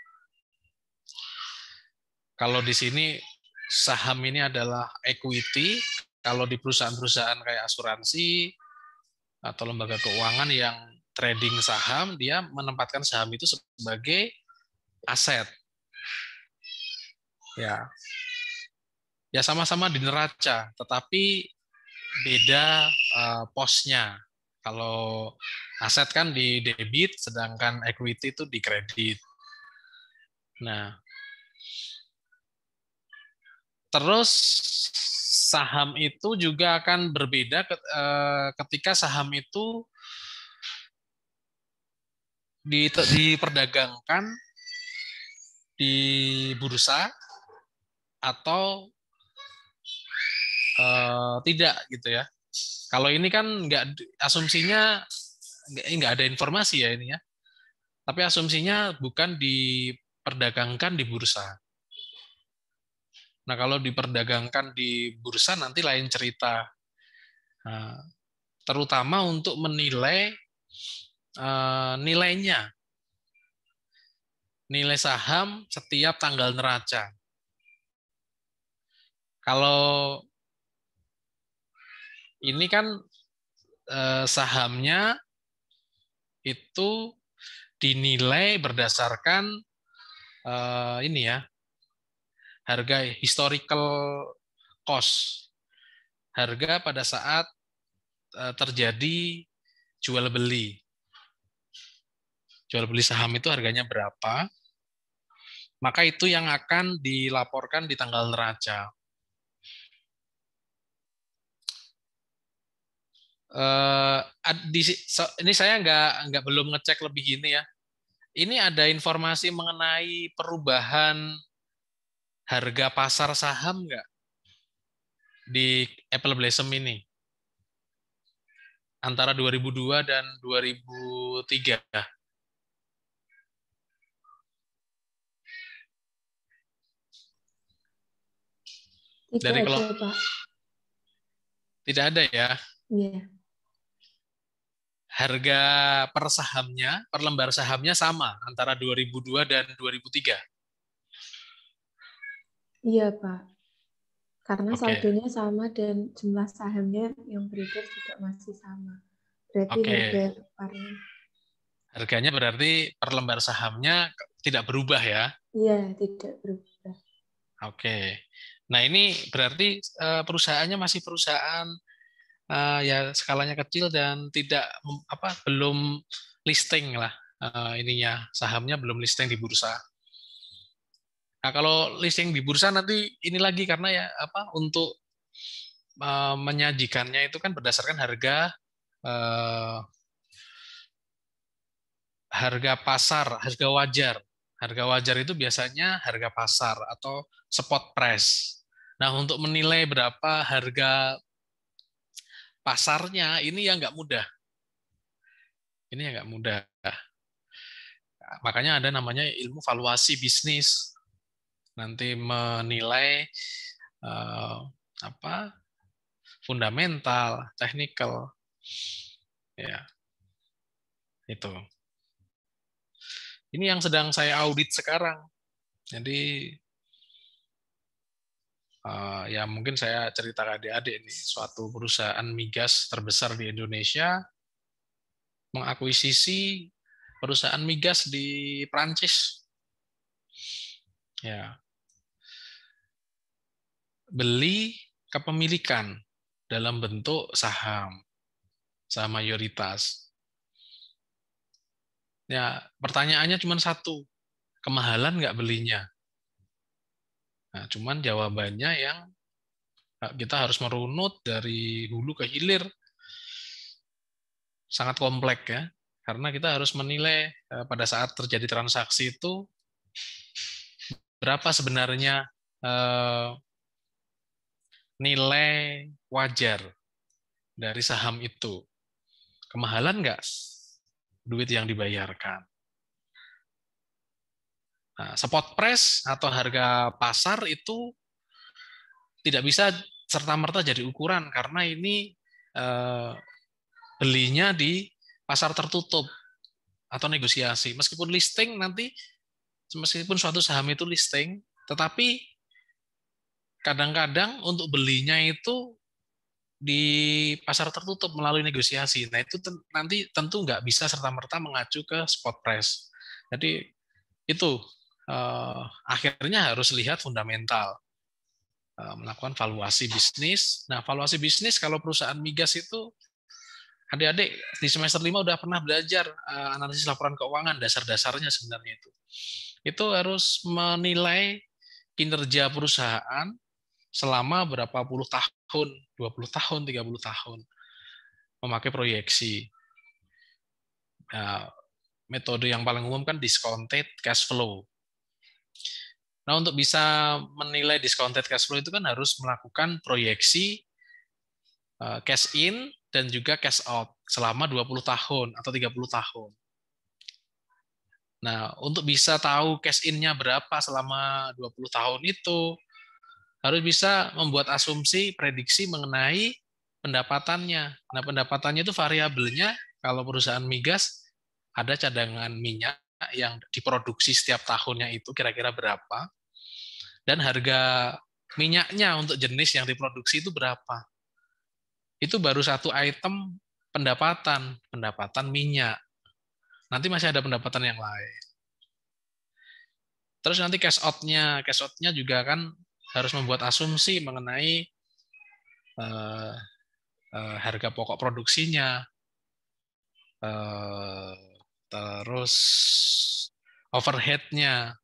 Kalau di sini saham ini adalah equity, kalau di perusahaan-perusahaan kayak asuransi atau lembaga keuangan yang trading saham, dia menempatkan saham itu sebagai aset. Ya. Ya sama-sama di neraca, tetapi beda posnya. Kalau aset kan di debit, sedangkan equity itu di kredit. Nah, terus saham itu juga akan berbeda ketika saham itu diperdagangkan di bursa atau tidak gitu ya. Kalau ini kan asumsinya nggak ada informasi ya ini ya. Tapi asumsinya bukan diperdagangkan di bursa. Nah, kalau diperdagangkan di bursa nanti lain cerita. Nah, terutama untuk menilai nilainya. Nilai saham setiap tanggal neraca. Kalau ini kan sahamnya itu dinilai berdasarkan ini ya, harga historical cost, harga pada saat terjadi jual beli. Jual beli saham itu harganya berapa, maka itu yang akan dilaporkan di tanggal neraca. Ini saya belum ngecek lebih gini ya. Ini ada informasi mengenai perubahan harga pasar saham nggak di Apple Blossom ini antara 2002 dan 2003? Dari kalau Pak. Tidak ada ya? Iya. Harga per sahamnya, per lembar sahamnya sama antara 2002 dan 2003? Iya, Pak. Karena saldonya sama dan jumlah sahamnya yang beredar juga masih sama. Berarti harganya berarti per lembar sahamnya tidak berubah ya? Iya, tidak berubah. Oke. Nah, ini berarti perusahaannya masih perusahaan ya skalanya kecil dan belum listing lah, ininya sahamnya belum listing di bursa. Nah, kalau listing di bursa nanti ini lagi karena ya untuk menyajikannya itu kan berdasarkan harga pasar, harga wajar. Harga wajar itu biasanya harga pasar atau spot price. Nah, untuk menilai berapa harga pasarnya ini yang nggak mudah. Ini yang nggak mudah. makanya ada namanya ilmu valuasi bisnis. Nanti menilai fundamental, technical, ya itu. Ini yang sedang saya audit sekarang. Jadi ya mungkin saya cerita ke adik-adik nih, suatu perusahaan migas terbesar di Indonesia mengakuisisi perusahaan migas di Prancis. Ya. Beli kepemilikan dalam bentuk saham mayoritas. Ya, pertanyaannya cuma satu, kemahalan nggak belinya? Nah, cuman jawabannya yang kita harus merunut dari hulu ke hilir, sangat kompleks ya, karena kita harus menilai pada saat terjadi transaksi itu berapa sebenarnya nilai wajar dari saham itu. Kemahalan nggak duit yang dibayarkan? Nah, spot price atau harga pasar itu tidak bisa serta-merta jadi ukuran karena ini belinya di pasar tertutup atau negosiasi. Meskipun listing nanti, meskipun suatu saham itu listing, tetapi kadang-kadang untuk belinya itu di pasar tertutup melalui negosiasi. Nah itu nanti tentu nggak bisa serta-merta mengacu ke spot price. Jadi itu akhirnya harus lihat fundamental, melakukan valuasi bisnis. Nah valuasi bisnis kalau perusahaan migas itu adik-adik di semester 5 udah pernah belajar analisis laporan keuangan, dasar-dasarnya sebenarnya itu. Itu harus menilai kinerja perusahaan selama berapa puluh tahun, 20 tahun, 30 tahun, memakai proyeksi. Nah, metode yang paling umum kan discounted cash flow. Nah, untuk bisa menilai discounted cash flow itu kan harus melakukan proyeksi cash in dan juga cash out selama 20 tahun atau 30 tahun. Nah, untuk bisa tahu cash in-nya berapa selama 20 tahun itu, harus bisa membuat asumsi, prediksi mengenai pendapatannya. Nah, pendapatannya itu variabelnya, kalau perusahaan migas, ada cadangan minyak yang diproduksi setiap tahunnya itu kira-kira berapa, dan harga minyaknya untuk jenis yang diproduksi itu berapa. Itu baru satu item pendapatan minyak. Nanti masih ada pendapatan yang lain. Terus nanti cash out-nya juga kan harus membuat asumsi mengenai harga pokok produksinya, terus overhead-nya.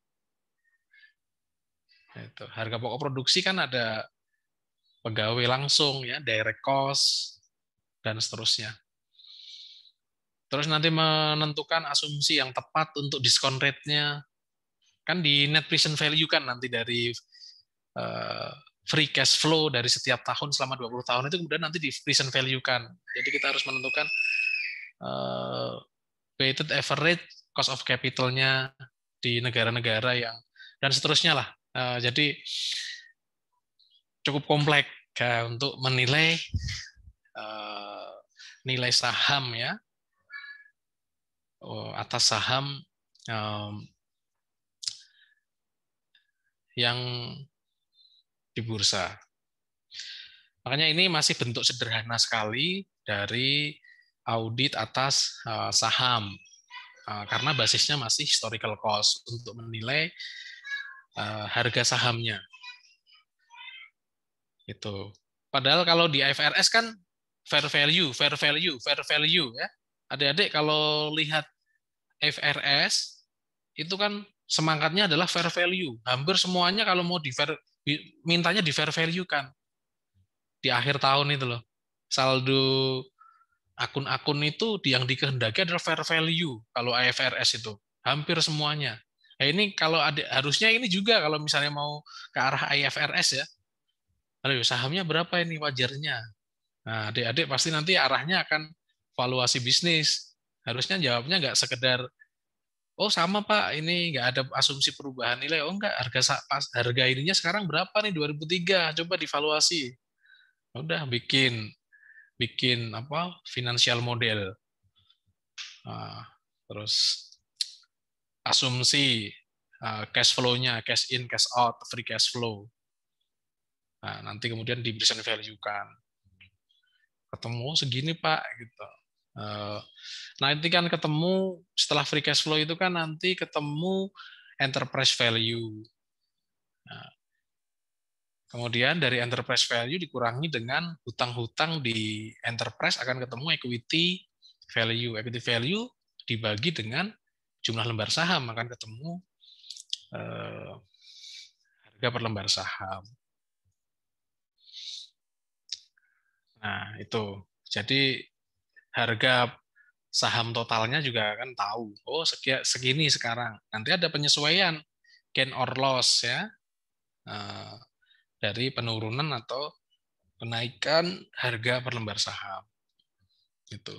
Itu. Harga pokok produksi kan ada pegawai langsung, ya, direct cost, dan seterusnya. Terus nanti menentukan asumsi yang tepat untuk diskon rate-nya. Kan di net present value kan nanti dari free cash flow dari setiap tahun selama 20 tahun itu kemudian nanti di present value kan. Jadi kita harus menentukan weighted average cost of capital-nya di negara-negara yang dan seterusnya lah. Jadi cukup kompleks untuk menilai nilai saham ya atas saham yang di bursa. Makanya ini masih bentuk sederhana sekali dari audit atas saham, karena basisnya masih historical cost untuk menilai harga sahamnya. Itu. Padahal kalau di IFRS kan fair value ya. Adik-adik kalau lihat IFRS itu kan semangatnya adalah fair value. Hampir semuanya kalau mau mintanya di fair value kan. Di akhir tahun itu loh. Saldo akun-akun itu yang dikehendaki adalah fair value kalau IFRS itu. Hampir semuanya. Nah, ini kalau harusnya ini juga kalau misalnya mau ke arah IFRS ya. Aduh, sahamnya berapa ini wajarnya? Nah, adik-adik pasti nanti arahnya akan valuasi bisnis. Harusnya jawabnya nggak sekedar oh sama Pak, ini nggak ada asumsi perubahan nilai. Oh enggak, harga ininya sekarang berapa nih 2003? Coba divaluasi. Udah bikin apa? Financial model. Nah, terus asumsi cash flow-nya, cash in, cash out, free cash flow. Nah, nanti kemudian di present value kan. Ketemu segini Pak gitu. Nanti kan ketemu setelah free cash flow itu kan nanti ketemu enterprise value. Nah, kemudian dari enterprise value dikurangi dengan hutang-hutang di enterprise akan ketemu equity value. Equity value dibagi dengan jumlah lembar saham akan ketemu harga per lembar saham. Nah, itu. Jadi harga saham totalnya juga kan tahu. Oh, segini sekarang. Nanti ada penyesuaian gain or loss ya. Dari penurunan atau kenaikan harga per lembar saham. Gitu.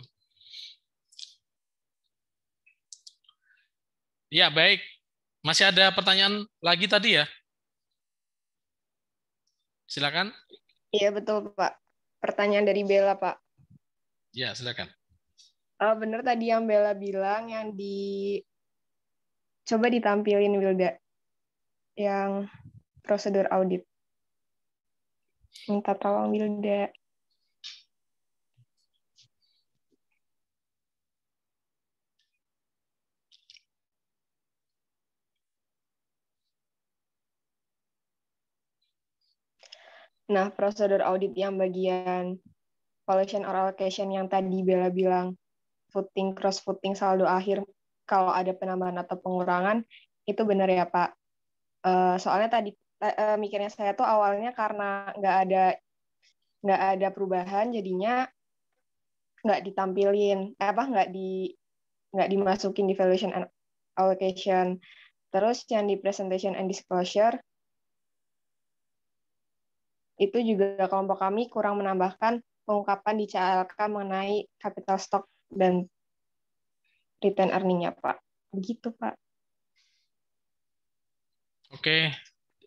Ya, baik. Masih ada pertanyaan lagi tadi ya? Silakan. Iya, betul, Pak. Pertanyaan dari Bella, Pak. Ya, silakan. Benar tadi yang Bella bilang, yang coba ditampilin Wilda, yang prosedur audit. Minta tolong Wilda. Nah, prosedur audit yang bagian valuation or allocation yang tadi Bella bilang, footing, cross footing, saldo akhir, kalau ada penambahan atau pengurangan, itu benar ya Pak. Soalnya tadi mikirnya saya tuh awalnya karena nggak ada perubahan, jadinya nggak ditampilin, nggak dimasukin di valuation and allocation. Terus yang di presentation and disclosure, itu juga kelompok kami kurang menambahkan pengungkapan di CALK mengenai capital stock dan return earning-nya, Pak. Begitu, Pak. Oke,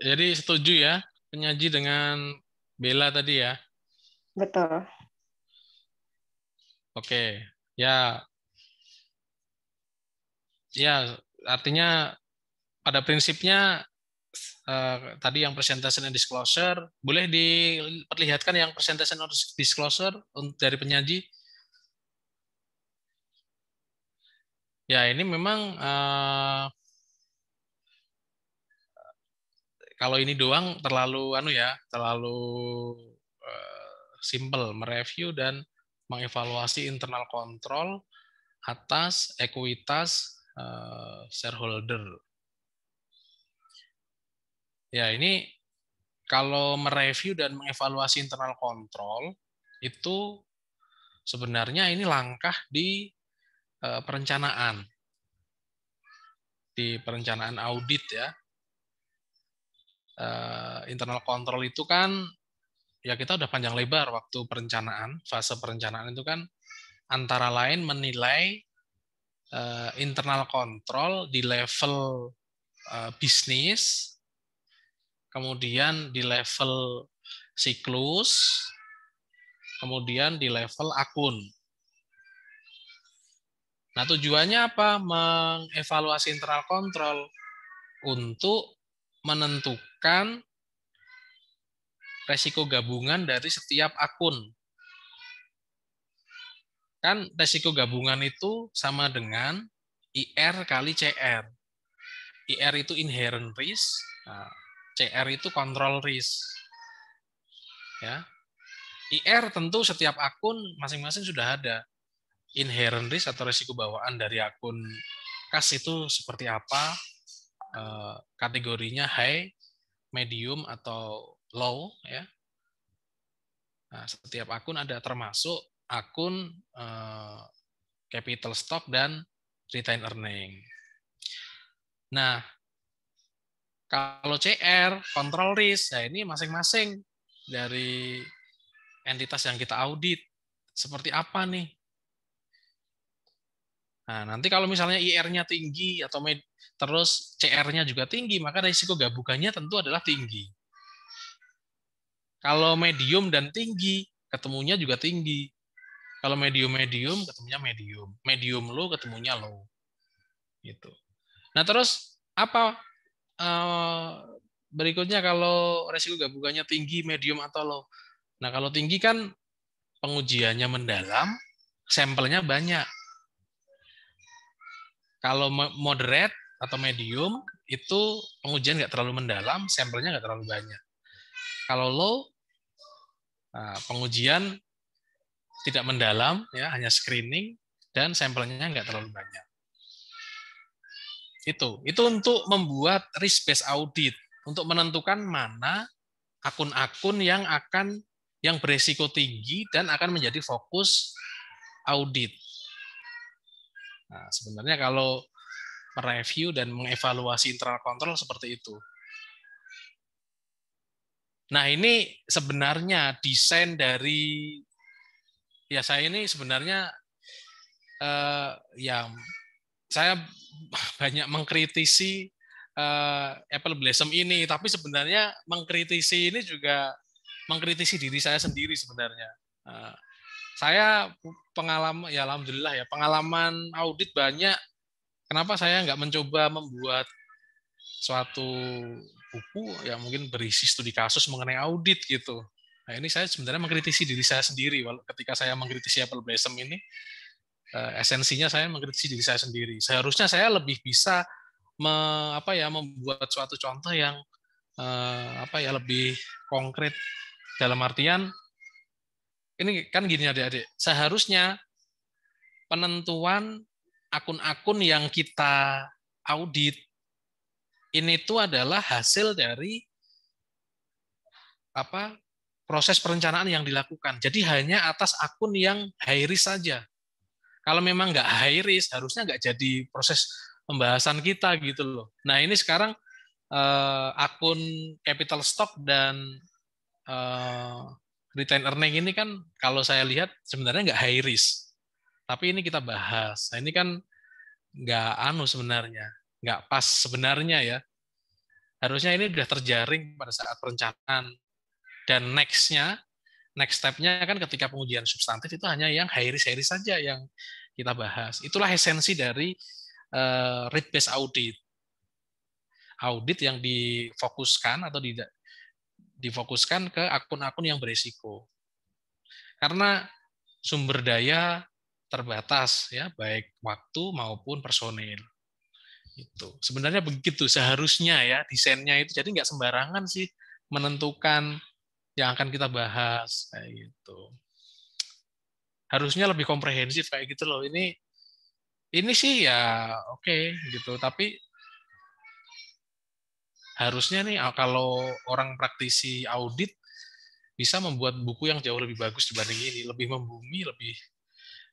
jadi setuju ya penyaji dengan Bella tadi ya? Betul. Oke, ya artinya pada prinsipnya tadi yang presentation and disclosure, boleh diperlihatkan yang presentation and disclosure dari penyaji? Ya, ini memang kalau ini doang terlalu simple mereview dan mengevaluasi internal control atas ekuitas shareholder. Ya, ini kalau mereview dan mengevaluasi internal control itu sebenarnya ini langkah di perencanaan. Di perencanaan audit ya. Internal control itu kan ya kita udah panjang lebar waktu perencanaan, fase perencanaan itu kan antara lain menilai internal control di level bisnis, kemudian di level siklus, kemudian di level akun. Nah, tujuannya apa? Mengevaluasi internal control untuk menentukan resiko gabungan dari setiap akun. Kan resiko gabungan itu sama dengan IR kali CR. IR itu inherent risk, CR itu control risk. Ya. IR tentu setiap akun masing-masing sudah ada. Inherent risk atau resiko bawaan dari akun kas itu seperti apa, kategorinya high, medium, atau low. Ya. Nah, setiap akun ada termasuk akun capital stock dan retained earning. Nah, kalau CR, control risk, nah ini masing-masing dari entitas yang kita audit. Seperti apa nih? Nah, nanti kalau misalnya IR-nya tinggi atau terus CR-nya juga tinggi, maka risiko gabungannya tentu adalah tinggi. Kalau medium dan tinggi, ketemunya juga tinggi. Kalau medium-medium, ketemunya medium. Medium low, ketemunya low. Gitu. Nah, terus apa berikutnya kalau risiko gabungannya tinggi, medium, atau low? Nah, kalau tinggi kan pengujiannya mendalam, sampelnya banyak. Kalau moderate atau medium, itu pengujian nggak terlalu mendalam, sampelnya nggak terlalu banyak. Kalau low, pengujian tidak mendalam, ya hanya screening, dan sampelnya nggak terlalu banyak. Itu untuk membuat risk-based audit, untuk menentukan mana akun-akun yang beresiko tinggi dan akan menjadi fokus audit. Nah, sebenarnya kalau mereview dan mengevaluasi internal control seperti itu. Nah, ini sebenarnya desain dari saya ini sebenarnya saya banyak mengkritisi Apple Blossom ini, tapi sebenarnya mengkritisi ini juga mengkritisi diri saya sendiri sebenarnya. Saya pengalaman, ya alhamdulillah ya, pengalaman audit banyak. Kenapa saya nggak mencoba membuat suatu buku yang mungkin berisi studi kasus mengenai audit gitu. Nah, ini saya sebenarnya mengkritisi diri saya sendiri. Ketika saya mengkritisi Apple Blossom ini, esensinya saya mengkritisi diri saya sendiri. Seharusnya saya lebih bisa membuat suatu contoh yang lebih konkret, dalam artian ini kan gini adik-adik, seharusnya penentuan akun-akun yang kita audit ini tuh adalah hasil dari proses perencanaan yang dilakukan. Jadi hanya atas akun yang high risk saja. Kalau memang nggak high risk, harusnya nggak jadi proses pembahasan kita gitu loh. Nah, ini sekarang akun capital stock dan retain earning ini kan kalau saya lihat sebenarnya nggak high risk. Tapi ini kita bahas. Nah, ini kan nggak sebenarnya. Nggak pas sebenarnya ya. Harusnya ini sudah terjaring pada saat perencanaan. Dan next step-nya kan ketika pengujian substantif itu hanya yang high risk saja yang kita bahas. Itulah esensi dari risk-based audit. Audit yang difokuskan atau difokuskan ke akun-akun yang berisiko. Karena sumber daya terbatas ya, baik waktu maupun personil. Itu sebenarnya begitu seharusnya ya desainnya itu. Jadi nggak sembarangan sih menentukan yang akan kita bahas kayak gitu. Harusnya lebih komprehensif kayak gitu loh. Ini sih ya oke gitu, tapi harusnya nih kalau orang praktisi audit bisa membuat buku yang jauh lebih bagus dibanding ini, lebih membumi,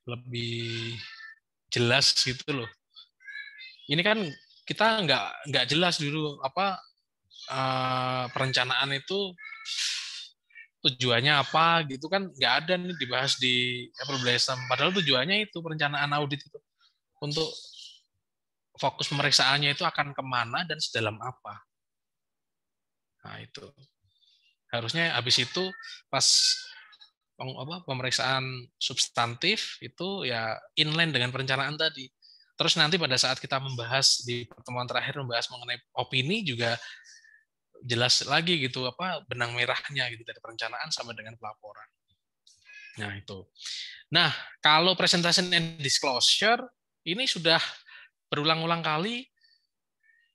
lebih jelas gitu loh. Ini kan kita nggak jelas dulu perencanaan itu tujuannya apa gitu kan, nggak ada nih dibahas di Apple Blossom. Padahal tujuannya itu perencanaan audit itu untuk fokus pemeriksaannya itu akan kemana dan sedalam apa. Nah itu harusnya habis itu pas pemeriksaan substantif itu ya inline dengan perencanaan tadi. Terus nanti pada saat kita membahas di pertemuan terakhir membahas mengenai opini juga jelas lagi gitu benang merahnya gitu dari perencanaan sampai dengan pelaporan. Nah itu. Nah kalau presentation and disclosure ini sudah berulang-ulang kali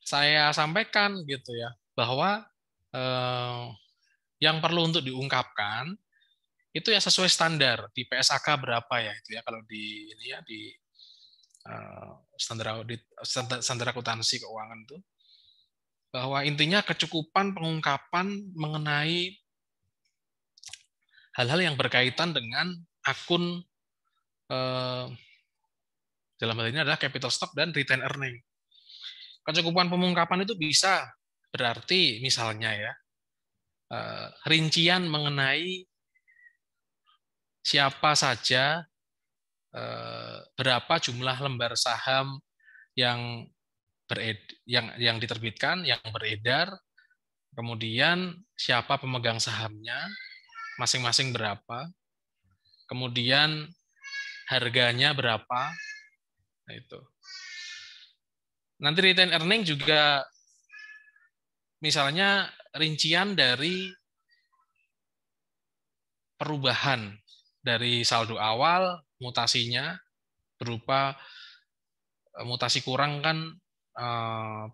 saya sampaikan gitu ya bahwa yang perlu untuk diungkapkan itu ya sesuai standar di PSAK berapa ya itu ya kalau di ini ya di standar audit standar akuntansi keuangan itu. Bahwa intinya kecukupan pengungkapan mengenai hal-hal yang berkaitan dengan akun dalam hal ini adalah capital stock dan retain earning. Kecukupan pengungkapan itu bisa berarti misalnya ya rincian mengenai siapa saja berapa jumlah lembar saham yang diterbitkan, yang beredar, kemudian siapa pemegang sahamnya, masing-masing berapa, kemudian harganya berapa. Nah, itu. Nanti retained earning juga misalnya rincian dari perubahan dari saldo awal, mutasinya berupa mutasi kurang kan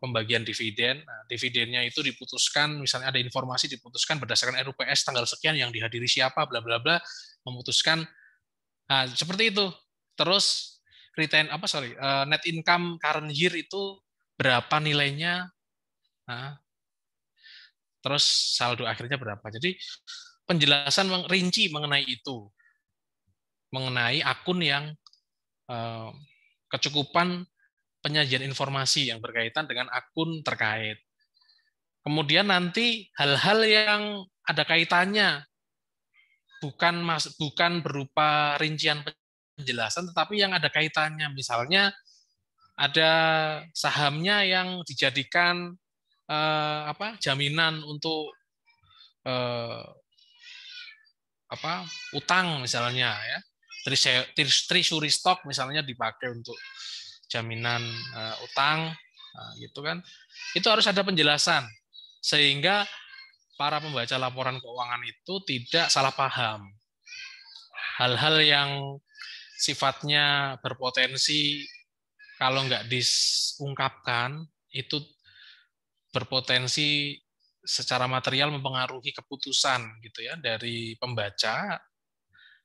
pembagian dividen. Nah, dividennya itu diputuskan, misalnya ada informasi diputuskan berdasarkan RUPS tanggal sekian yang dihadiri siapa, bla bla bla, memutuskan. Nah, seperti itu. Terus net income current year itu berapa nilainya. Nah, terus saldo akhirnya berapa. Jadi penjelasan rinci mengenai itu. Mengenai akun yang kecukupan penyajian informasi yang berkaitan dengan akun terkait. Kemudian nanti hal-hal yang ada kaitannya bukan berupa rincian penjelasan, tetapi yang ada kaitannya. Misalnya ada sahamnya yang dijadikan jaminan untuk utang misalnya ya. Treasury stock misalnya dipakai untuk jaminan utang, gitu kan. Itu harus ada penjelasan sehingga para pembaca laporan keuangan itu tidak salah paham. Hal-hal yang sifatnya berpotensi kalau nggak diungkapkan itu berpotensi secara material mempengaruhi keputusan gitu ya dari pembaca.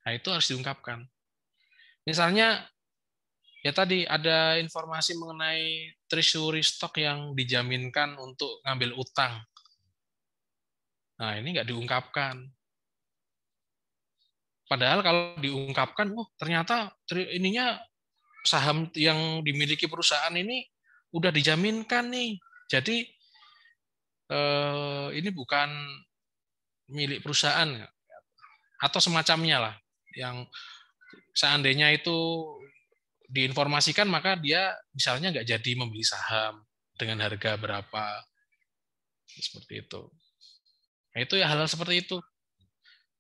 Nah, itu harus diungkapkan. Misalnya ya tadi ada informasi mengenai treasury stock yang dijaminkan untuk ngambil utang. Nah, ini nggak diungkapkan. Padahal kalau diungkapkan, ternyata ininya saham yang dimiliki perusahaan ini udah dijaminkan nih. Jadi ini bukan milik perusahaan atau semacamnya lah. Yang seandainya itu diinformasikan, maka dia misalnya nggak jadi membeli saham dengan harga berapa, seperti itu. Nah, itu ya hal-hal seperti itu.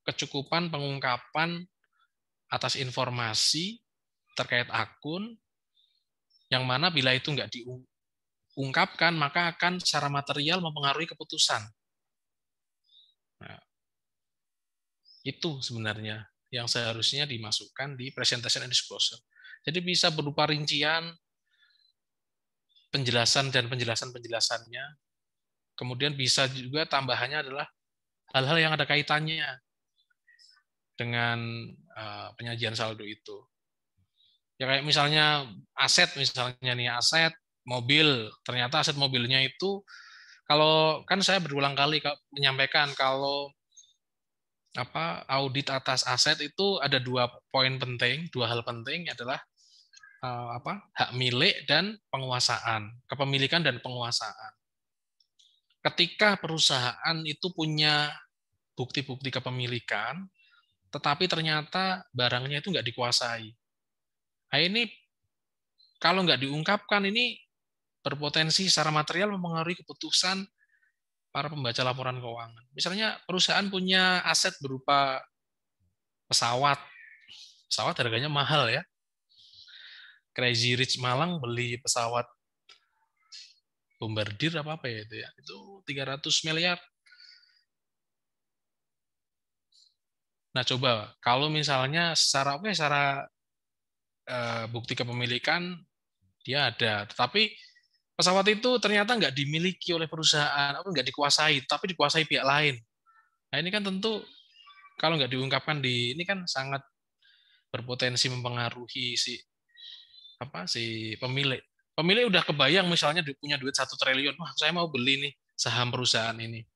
Kecukupan pengungkapan atas informasi terkait akun, yang mana bila itu nggak diungkapkan, maka akan secara material mempengaruhi keputusan. Nah, itu sebenarnya yang seharusnya dimasukkan di presentation and disclosure. Jadi bisa berupa rincian, penjelasan dan penjelasannya. Kemudian bisa juga tambahannya adalah hal-hal yang ada kaitannya dengan penyajian saldo itu. Ya kayak misalnya aset, aset mobil, ternyata aset mobilnya itu, kalau kan saya berulang kali menyampaikan kalau audit atas aset itu ada dua hal penting adalah hak milik dan penguasaan, kepemilikan dan penguasaan. Ketika perusahaan itu punya bukti-bukti kepemilikan, tetapi ternyata barangnya itu nggak dikuasai. Nah, ini kalau nggak diungkapkan, ini berpotensi secara material mempengaruhi keputusan para pembaca laporan keuangan. Misalnya perusahaan punya aset berupa pesawat. Pesawat harganya mahal ya. Crazy Rich Malang beli pesawat Bombardier apa ya itu ya. Itu 300 miliar. Nah, coba kalau misalnya secara bukti kepemilikan dia ada, tetapi pesawat itu ternyata nggak dimiliki oleh perusahaan, atau nggak dikuasai, tapi dikuasai pihak lain. Nah, ini kan tentu kalau nggak diungkapkan ini kan sangat berpotensi mempengaruhi si pemilik. Pemilik udah kebayang misalnya punya duit 1 triliun, wah saya mau beli nih saham perusahaan ini.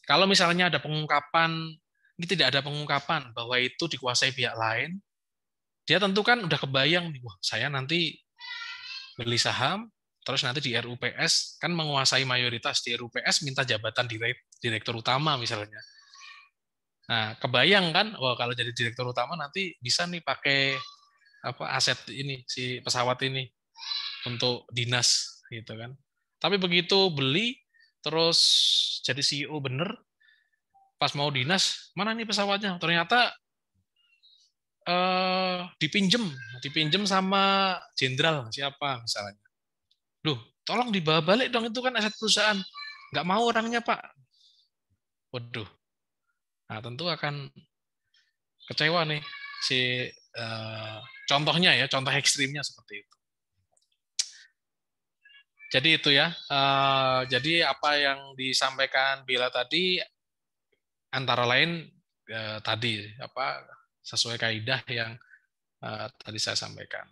Kalau misalnya ada pengungkapan, ini tidak ada pengungkapan bahwa itu dikuasai pihak lain, dia tentu kan udah kebayang nih, wah saya nanti beli saham, terus nanti di RUPS kan menguasai mayoritas, di RUPS minta jabatan direktur utama misalnya. Nah, kebayang kan, wah kalau jadi direktur utama nanti bisa nih pakai aset ini, si pesawat ini untuk dinas gitu kan. Tapi begitu beli terus jadi CEO bener, pas mau dinas, mana nih pesawatnya? Ternyata dipinjem sama jenderal siapa misalnya. Loh, tolong dibawa balik dong, itu kan aset perusahaan. Nggak mau orangnya, Pak. Waduh. Nah, tentu akan kecewa nih si contohnya ya, contoh ekstrimnya seperti itu. Jadi itu ya. Jadi apa yang disampaikan Bila tadi antara lain tadi sesuai kaidah yang tadi saya sampaikan.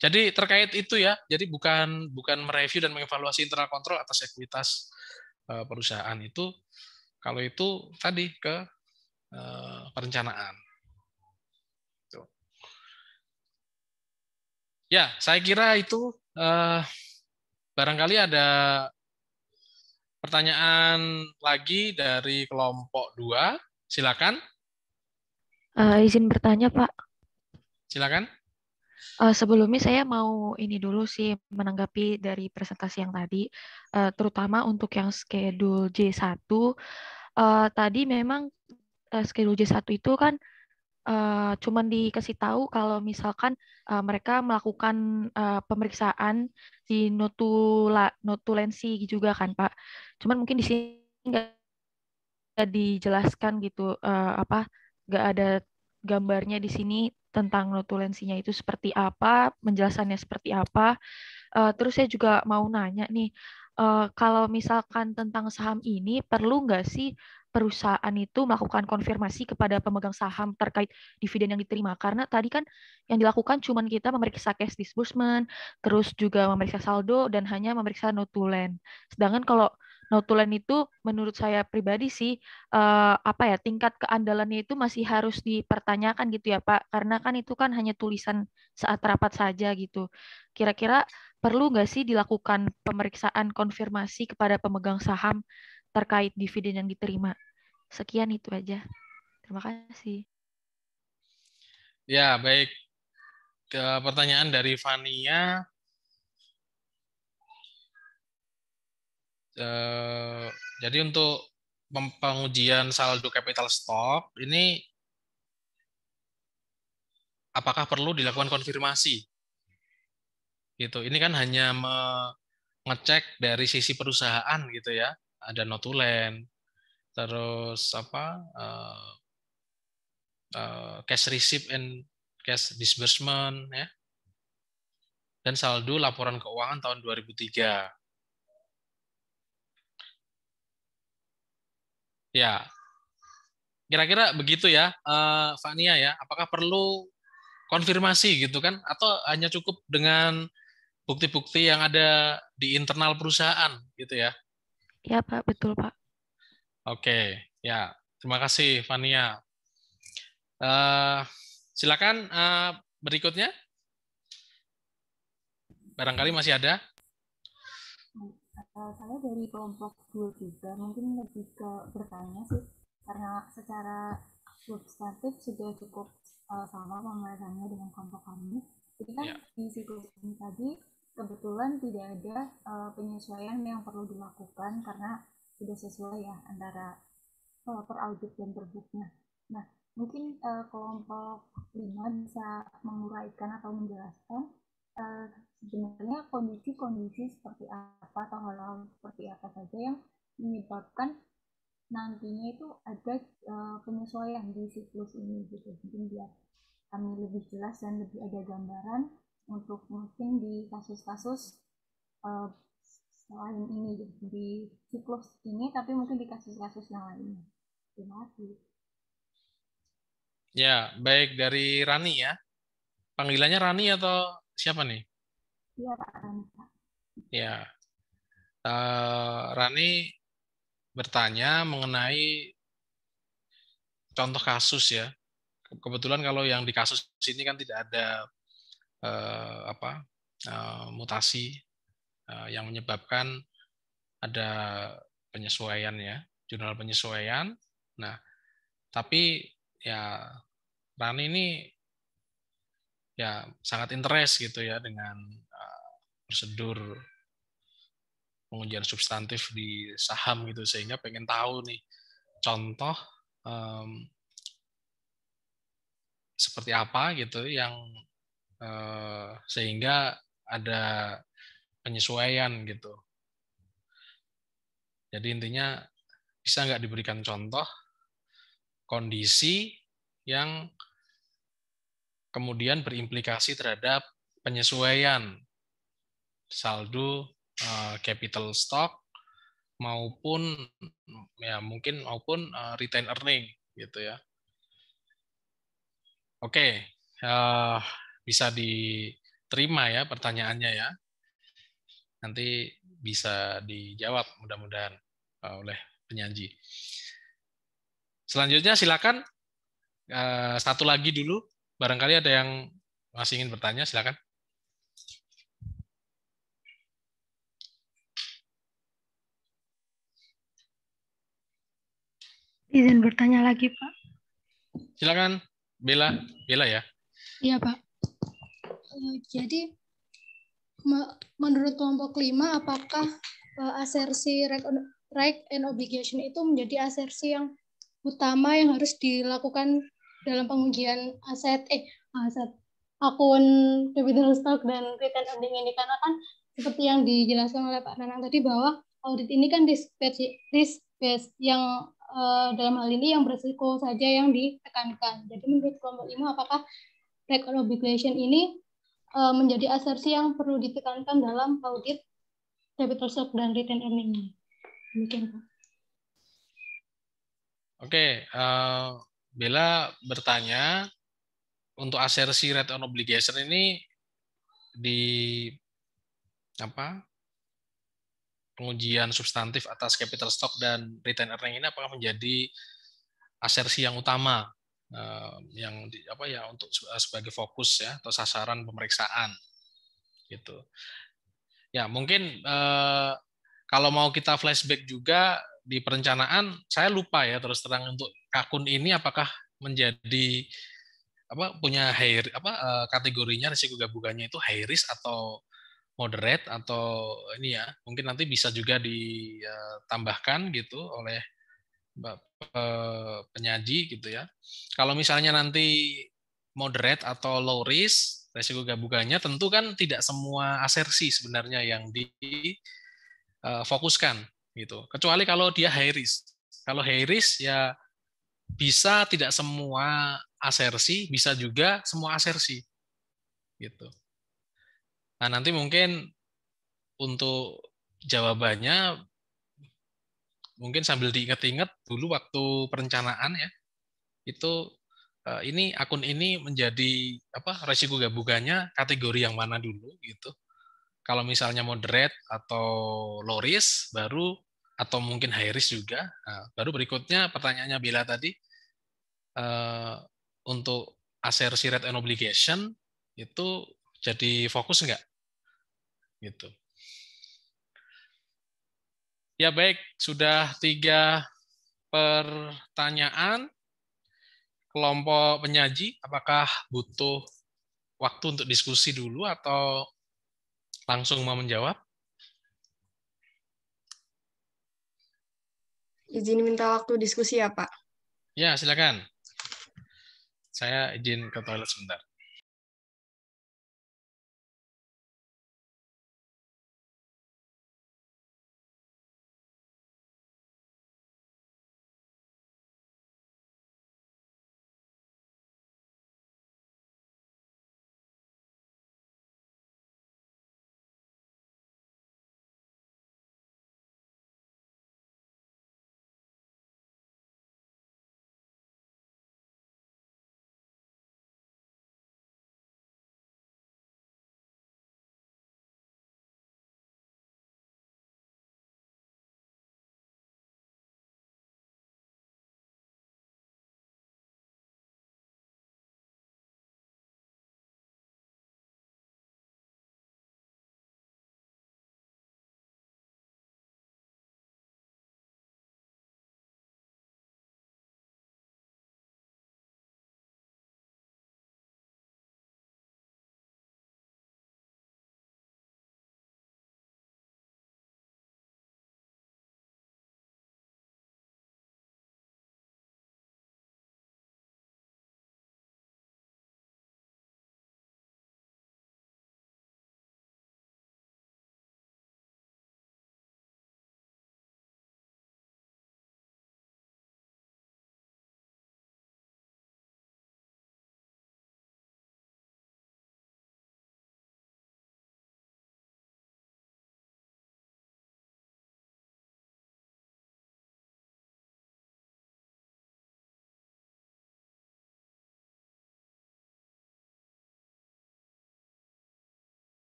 Jadi terkait itu ya, jadi bukan mereview dan mengevaluasi internal kontrol atas ekuitas perusahaan itu, kalau itu tadi ke perencanaan. Ya, saya kira itu barangkali ada pertanyaan lagi dari kelompok 2. Silakan. Izin bertanya, Pak. Silakan. Sebelumnya saya mau ini dulu sih menanggapi dari presentasi yang tadi, terutama untuk yang schedule J1. Tadi memang schedule J1 itu kan cuman dikasih tahu kalau misalkan mereka melakukan pemeriksaan di notulensi juga kan, Pak. Cuman mungkin di sini nggak dijelaskan gitu, nggak ada gambarnya di sini tentang notulensinya itu seperti apa, penjelasannya seperti apa. Terus saya juga mau nanya nih, kalau misalkan tentang saham ini, perlu nggak sih perusahaan itu melakukan konfirmasi kepada pemegang saham terkait dividen yang diterima? Karena tadi kan yang dilakukan cuma kita memeriksa cash disbursement, terus juga memeriksa saldo, dan hanya memeriksa notulen. Sedangkan kalau notulen itu menurut saya pribadi sih, tingkat keandalannya itu masih harus dipertanyakan gitu ya Pak, karena kan itu kan hanya tulisan saat rapat saja gitu. Kira-kira perlu nggak sih dilakukan pemeriksaan konfirmasi kepada pemegang saham terkait dividen yang diterima? Sekian itu aja. Terima kasih. Ya, baik. Pertanyaan dari Fania. Jadi untuk pengujian saldo capital stock ini apakah perlu dilakukan konfirmasi? Gitu. Ini kan hanya mengecek dari sisi perusahaan gitu ya. Ada notulen, terus cash receipt and cash disbursement ya. Dan saldo laporan keuangan tahun 2003. Ya, kira-kira begitu ya, Fania ya. Apakah perlu konfirmasi gitu kan? Atau hanya cukup dengan bukti-bukti yang ada di internal perusahaan gitu ya? Ya Pak, betul Pak. Oke, ya. Terima kasih Fania. Silakan berikutnya. Barangkali masih ada. Saya dari kelompok 2 juga mungkin lebih ke bertanya sih, karena secara substantif sudah cukup sama pembahasannya dengan kelompok kami. Jadi kan di siklus ini tadi kebetulan tidak ada penyesuaian yang perlu dilakukan karena sudah sesuai ya antara per audit dan per booknya. Nah, mungkin kelompok 5 bisa menguraikan atau menjelaskan sebenarnya kondisi-kondisi seperti apa atau hal-hal seperti apa saja yang menyebabkan nantinya itu ada penyesuaian di siklus ini gitu. Mungkin biar kami lebih jelas dan lebih ada gambaran untuk mungkin di kasus-kasus selain ini gitu. Di siklus ini tapi mungkin di kasus-kasus yang lainnya. Terima kasih. Ya, baik dari Rani ya. Panggilannya Rani atau siapa nih? Iya Pak Rani. Ya, Rani bertanya mengenai contoh kasus ya. Kebetulan kalau yang di kasus ini kan tidak ada mutasi yang menyebabkan ada penyesuaian ya, jurnal penyesuaian. Nah, tapi ya Rani ini ya sangat interest gitu ya dengan prosedur pengujian substantif di saham gitu, sehingga pengen tahu nih contoh seperti apa gitu yang sehingga ada penyesuaian gitu. Jadi intinya bisa nggak diberikan contoh kondisi yang kemudian berimplikasi terhadap penyesuaian saldo capital stock maupun ya mungkin maupun retained earning gitu ya. Oke, bisa diterima ya pertanyaannya ya. Nanti bisa dijawab mudah-mudahan oleh penyaji. Selanjutnya silakan satu lagi dulu. Barangkali ada yang masih ingin bertanya, silakan. Izin bertanya lagi, Pak. Silakan, Bella ya. Iya, Pak. Jadi menurut kelompok 5, apakah asersi right and obligation itu menjadi asersi yang utama yang harus dilakukan dalam pengujian aset akun capital stock dan retained earning ini? Karena kan seperti yang dijelaskan oleh Pak Nanang tadi bahwa audit ini kan risk based yang dalam hal ini yang berisiko saja yang ditekankan. Jadi menurut kelompok 5, apakah right and obligation ini menjadi asersi yang perlu ditekankan dalam audit capital stock dan retained earning. Demikian, Pak. Oke, Bella bertanya untuk asersi rate on obligation ini di pengujian substantif atas capital stock dan retained earning ini apakah menjadi asersi yang utama yang untuk sebagai fokus ya atau sasaran pemeriksaan gitu. Ya mungkin kalau mau kita flashback juga di perencanaan saya lupa ya terus terang untuk akun ini apakah menjadi punya kategorinya risiko gabungannya itu high risk atau moderate atau ini ya mungkin nanti bisa juga ditambahkan gitu oleh penyaji gitu ya. Kalau misalnya nanti moderate atau low risk risiko gabungannya tentu kan tidak semua asersi sebenarnya yang difokuskan gitu. Kecuali kalau dia high risk. Kalau high risk ya bisa tidak semua asersi, bisa juga semua asersi gitu. Nah, nanti mungkin untuk jawabannya mungkin sambil diingat-ingat dulu waktu perencanaan ya. Itu ini akun ini menjadi resiko gabungannya kategori yang mana dulu gitu. Kalau misalnya moderate atau low risk baru atau mungkin high risk juga. Nah, baru berikutnya pertanyaannya Bila tadi untuk asersi rate and obligation itu jadi fokus enggak? Gitu. Ya baik, sudah 3 pertanyaan. Kelompok penyaji, apakah butuh waktu untuk diskusi dulu atau langsung mau menjawab? Izin minta waktu diskusi ya, Pak. Ya, silakan. Saya izin ke toilet sebentar.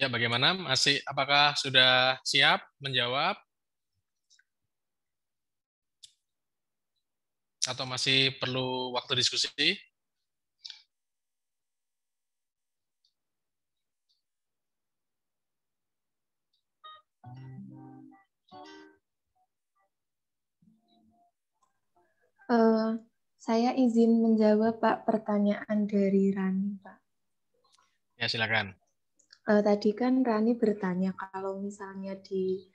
Ya, bagaimana? Apakah sudah siap menjawab? Atau masih perlu waktu diskusi? Saya izin menjawab Pak pertanyaan dari Rani, Pak. Ya, silakan. Tadi kan Rani bertanya kalau misalnya di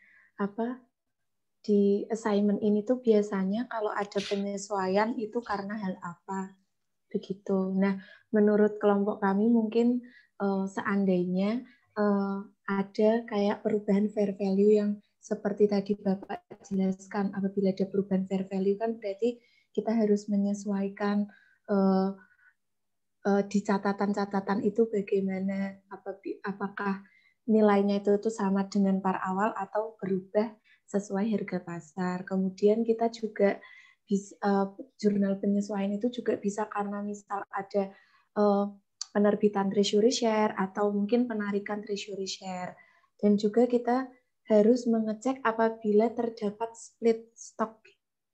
assignment ini tuh biasanya kalau ada penyesuaian itu karena hal apa, begitu. Nah, menurut kelompok kami mungkin seandainya ada kayak perubahan fair value yang seperti tadi Bapak jelaskan, apabila ada perubahan fair value kan berarti kita harus menyesuaikan di catatan-catatan itu bagaimana, apakah nilainya itu sama dengan par awal atau berubah sesuai harga pasar. Kemudian kita juga jurnal penyesuaian itu juga bisa karena misal ada penerbitan treasury share atau mungkin penarikan treasury share. Dan juga kita harus mengecek apabila terdapat split stock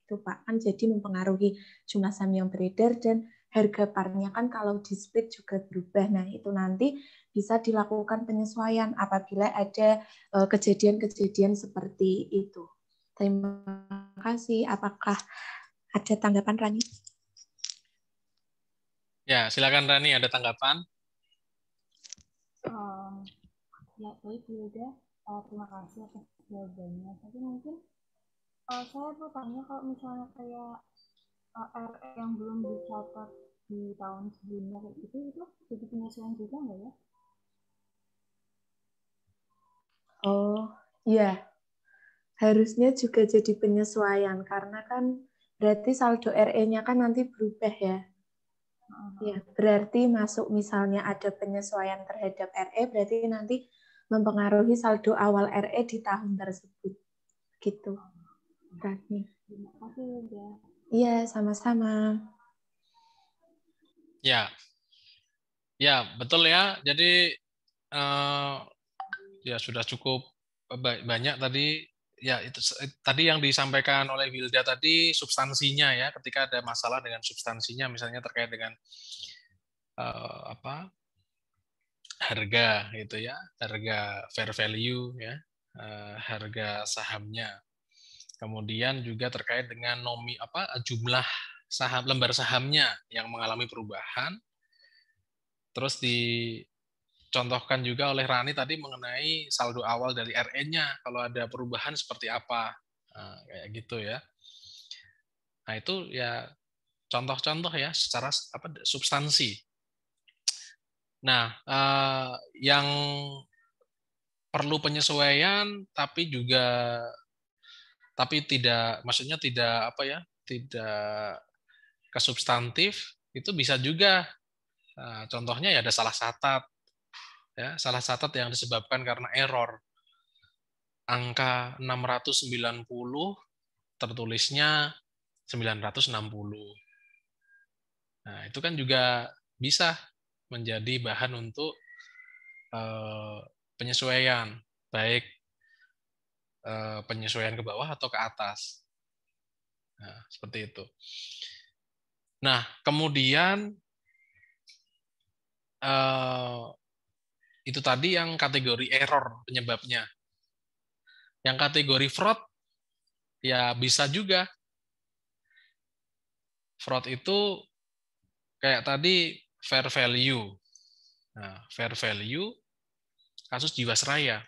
itu Pak, kan jadi mempengaruhi jumlah saham yang beredar dan harga parnya kan kalau di split juga berubah. Nah, itu nanti bisa dilakukan penyesuaian apabila ada kejadian-kejadian seperti itu. Terima kasih. Apakah ada tanggapan, Rani? Ya, silakan Rani, ada tanggapan? Ya, baik, Yuda. Terima kasih atas jawabannya. Tapi mungkin saya bertanya kalau misalnya kayak RE yang belum dicatat di tahun sebelumnya kayak gitu, itu jadi penyesuaian juga nggak ya? Oh, iya. Harusnya juga jadi penyesuaian karena kan berarti saldo RE-nya kan nanti berubah ya. Ya, berarti masuk misalnya ada penyesuaian terhadap RE, berarti nanti mempengaruhi saldo awal RE di tahun tersebut. Gitu. Rani. Terima kasih, Yuda. Iya, sama-sama. Ya, betul ya. Jadi ya sudah cukup banyak tadi. Ya, itu tadi yang disampaikan oleh Wilda tadi substansinya ya. Ketika ada masalah dengan substansinya, misalnya terkait dengan harga gitu ya, harga fair value ya, harga sahamnya. Kemudian juga terkait dengan jumlah saham, lembar sahamnya yang mengalami perubahan. Terus dicontohkan juga oleh Rani tadi mengenai saldo awal dari RE-nya kalau ada perubahan seperti apa. Nah, kayak gitu ya. Nah, itu ya contoh-contoh ya secara substansi. Nah, yang perlu penyesuaian tapi tidak, maksudnya tidak tidak ke substantif, itu bisa juga. Nah, contohnya ya ada salah catat yang disebabkan karena error. Angka 690 tertulisnya 960. Nah, itu kan juga bisa menjadi bahan untuk penyesuaian, baik penyesuaian ke bawah atau ke atas. Nah, seperti itu. Nah, kemudian itu tadi yang kategori error penyebabnya. Yang kategori fraud, ya bisa juga. Fraud itu kayak tadi fair value. Nah, fair value kasus Jiwasraya.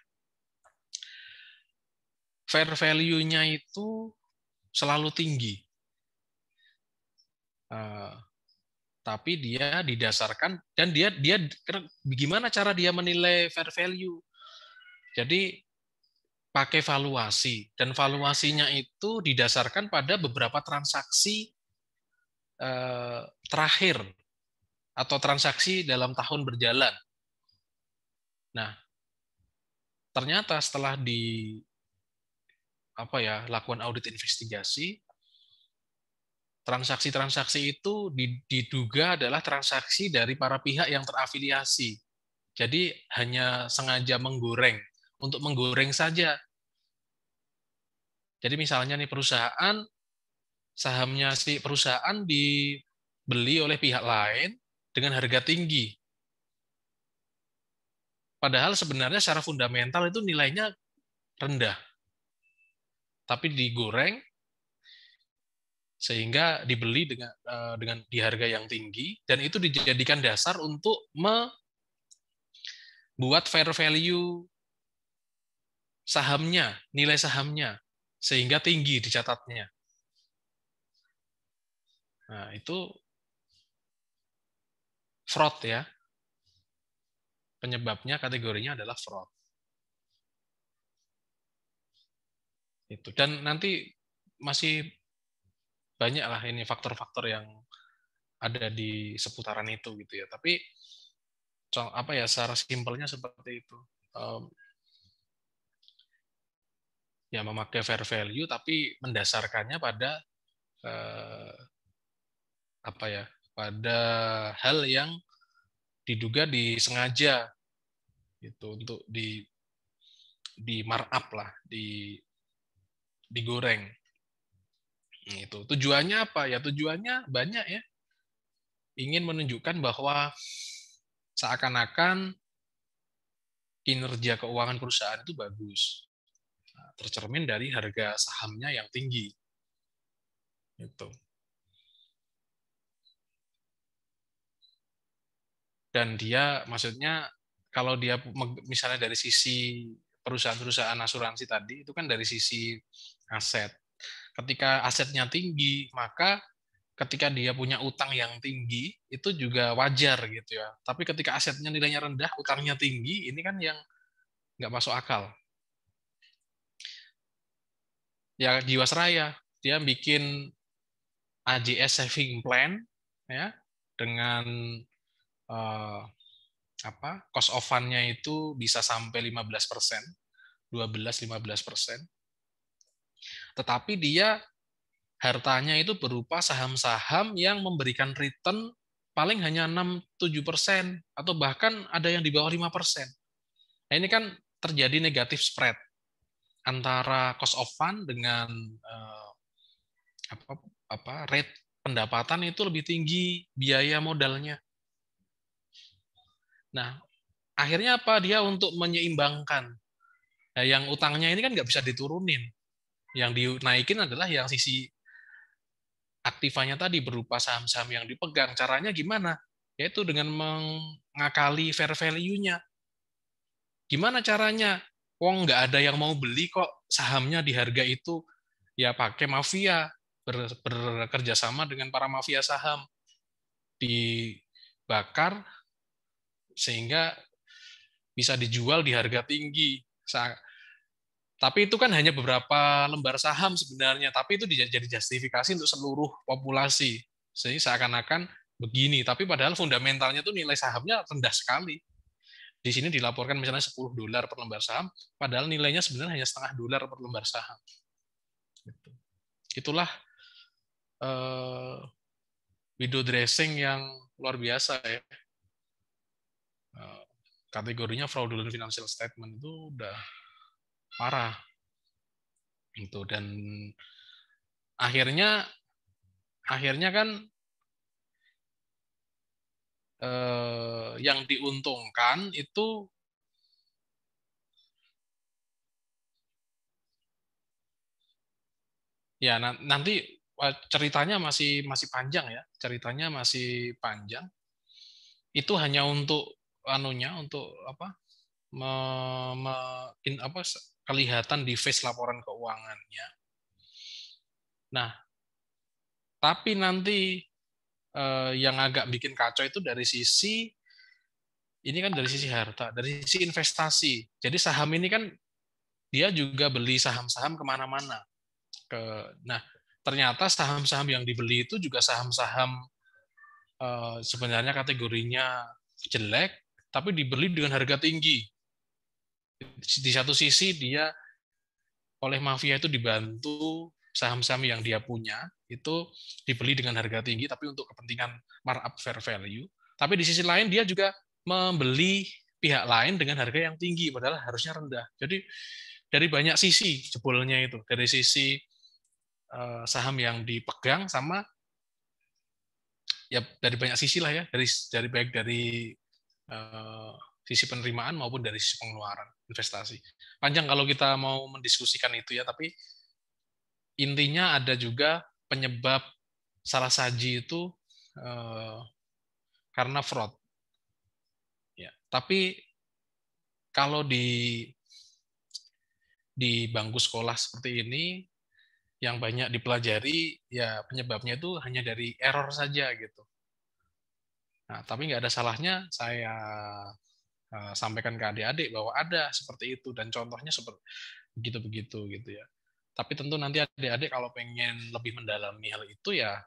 Fair value-nya itu selalu tinggi. Tapi dia didasarkan, dan dia gimana cara dia menilai fair value? Jadi pakai valuasi, dan valuasinya itu didasarkan pada beberapa transaksi terakhir atau transaksi dalam tahun berjalan. Nah, ternyata setelah lakukan audit investigasi, transaksi-transaksi itu diduga adalah transaksi dari para pihak yang terafiliasi. Jadi hanya sengaja menggoreng, untuk menggoreng saja. Jadi misalnya nih perusahaan, sahamnya si perusahaan dibeli oleh pihak lain dengan harga tinggi. Padahal sebenarnya secara fundamental itu nilainya rendah. Tapi digoreng sehingga dibeli dengan di harga yang tinggi, dan itu dijadikan dasar untuk buat fair value sahamnya, nilai sahamnya, sehingga tinggi dicatatnya. Nah, itu fraud ya. Penyebabnya, kategorinya adalah fraud. Itu. Dan nanti masih banyak lah ini faktor-faktor yang ada di seputaran itu gitu ya. Tapi apa ya, secara simpelnya seperti itu. Ya memakai fair value tapi mendasarkannya pada apa ya, pada hal yang diduga disengaja gitu, untuk di markup lah, digoreng. Itu tujuannya apa ya? Tujuannya banyak ya. Ingin menunjukkan bahwa seakan-akan kinerja keuangan perusahaan itu bagus. Nah, tercermin dari harga sahamnya yang tinggi. Gitu. Dan dia, maksudnya, kalau dia misalnya dari sisi perusahaan-perusahaan asuransi tadi, itu kan dari sisi aset. Ketika asetnya tinggi, maka ketika dia punya utang yang tinggi, itu juga wajar gitu ya. Tapi ketika asetnya nilainya rendah, utangnya tinggi, ini kan yang nggak masuk akal. Ya Jiwasraya, dia bikin AJS saving plan ya, dengan cost of fund-nya itu bisa sampai 15%, 12-15%. Tetapi dia hartanya itu berupa saham-saham yang memberikan return paling hanya 6-7%, atau bahkan ada yang di bawah 5%. Nah, ini kan terjadi negatif spread antara cost of fund dengan rate pendapatan itu lebih tinggi biaya modalnya. Nah, akhirnya apa? Dia untuk menyeimbangkan. Nah, yang utangnya ini kan nggak bisa diturunin. Yang dinaikin adalah yang sisi aktivanya tadi, berupa saham-saham yang dipegang. Caranya gimana? Yaitu dengan mengakali fair value-nya. Gimana caranya? Wong nggak ada yang mau beli kok sahamnya di harga itu. Ya pakai mafia, bekerja sama dengan para mafia saham. Dibakar sehingga bisa dijual di harga tinggi. Tapi itu kan hanya beberapa lembar saham sebenarnya, tapi itu jadi justifikasi untuk seluruh populasi. Jadi seakan-akan begini, tapi padahal fundamentalnya itu nilai sahamnya rendah sekali. Di sini dilaporkan misalnya $10 per lembar saham, padahal nilainya sebenarnya hanya $0,5 per lembar saham. Itulah window dressing yang luar biasa ya. Kategorinya fraudulent financial statement itu udah parah itu. Dan akhirnya kan yang diuntungkan itu ya nanti ceritanya masih panjang ya, ceritanya masih panjang. Itu hanya untuk untuk kelihatan di face laporan keuangannya. Nah, tapi nanti yang agak bikin kacau itu dari sisi ini kan, dari sisi harta, dari sisi investasi. Jadi saham ini kan dia juga beli saham-saham kemana-mana. Nah, ternyata saham-saham yang dibeli itu juga saham-saham sebenarnya kategorinya jelek, tapi dibeli dengan harga tinggi. Di satu sisi dia oleh mafia itu dibantu, saham-saham yang dia punya itu dibeli dengan harga tinggi, tapi untuk kepentingan markup fair value. Tapi di sisi lain dia juga membeli pihak lain dengan harga yang tinggi, padahal harusnya rendah. Jadi dari banyak sisi jebolnya itu, dari sisi saham yang dipegang sama ya dari banyak sisi lah ya, dari baik dari sisi penerimaan maupun dari sisi pengeluaran investasi. Panjang kalau kita mau mendiskusikan itu ya, tapi intinya ada juga penyebab salah saji itu karena fraud. Ya, tapi kalau di bangku sekolah seperti ini yang banyak dipelajari ya penyebabnya itu hanya dari error saja gitu. Nah, tapi nggak ada salahnya saya sampaikan ke adik-adik bahwa ada seperti itu dan contohnya seperti begitu-begitu gitu ya. Tapi tentu nanti adik-adik kalau pengen lebih mendalami hal itu ya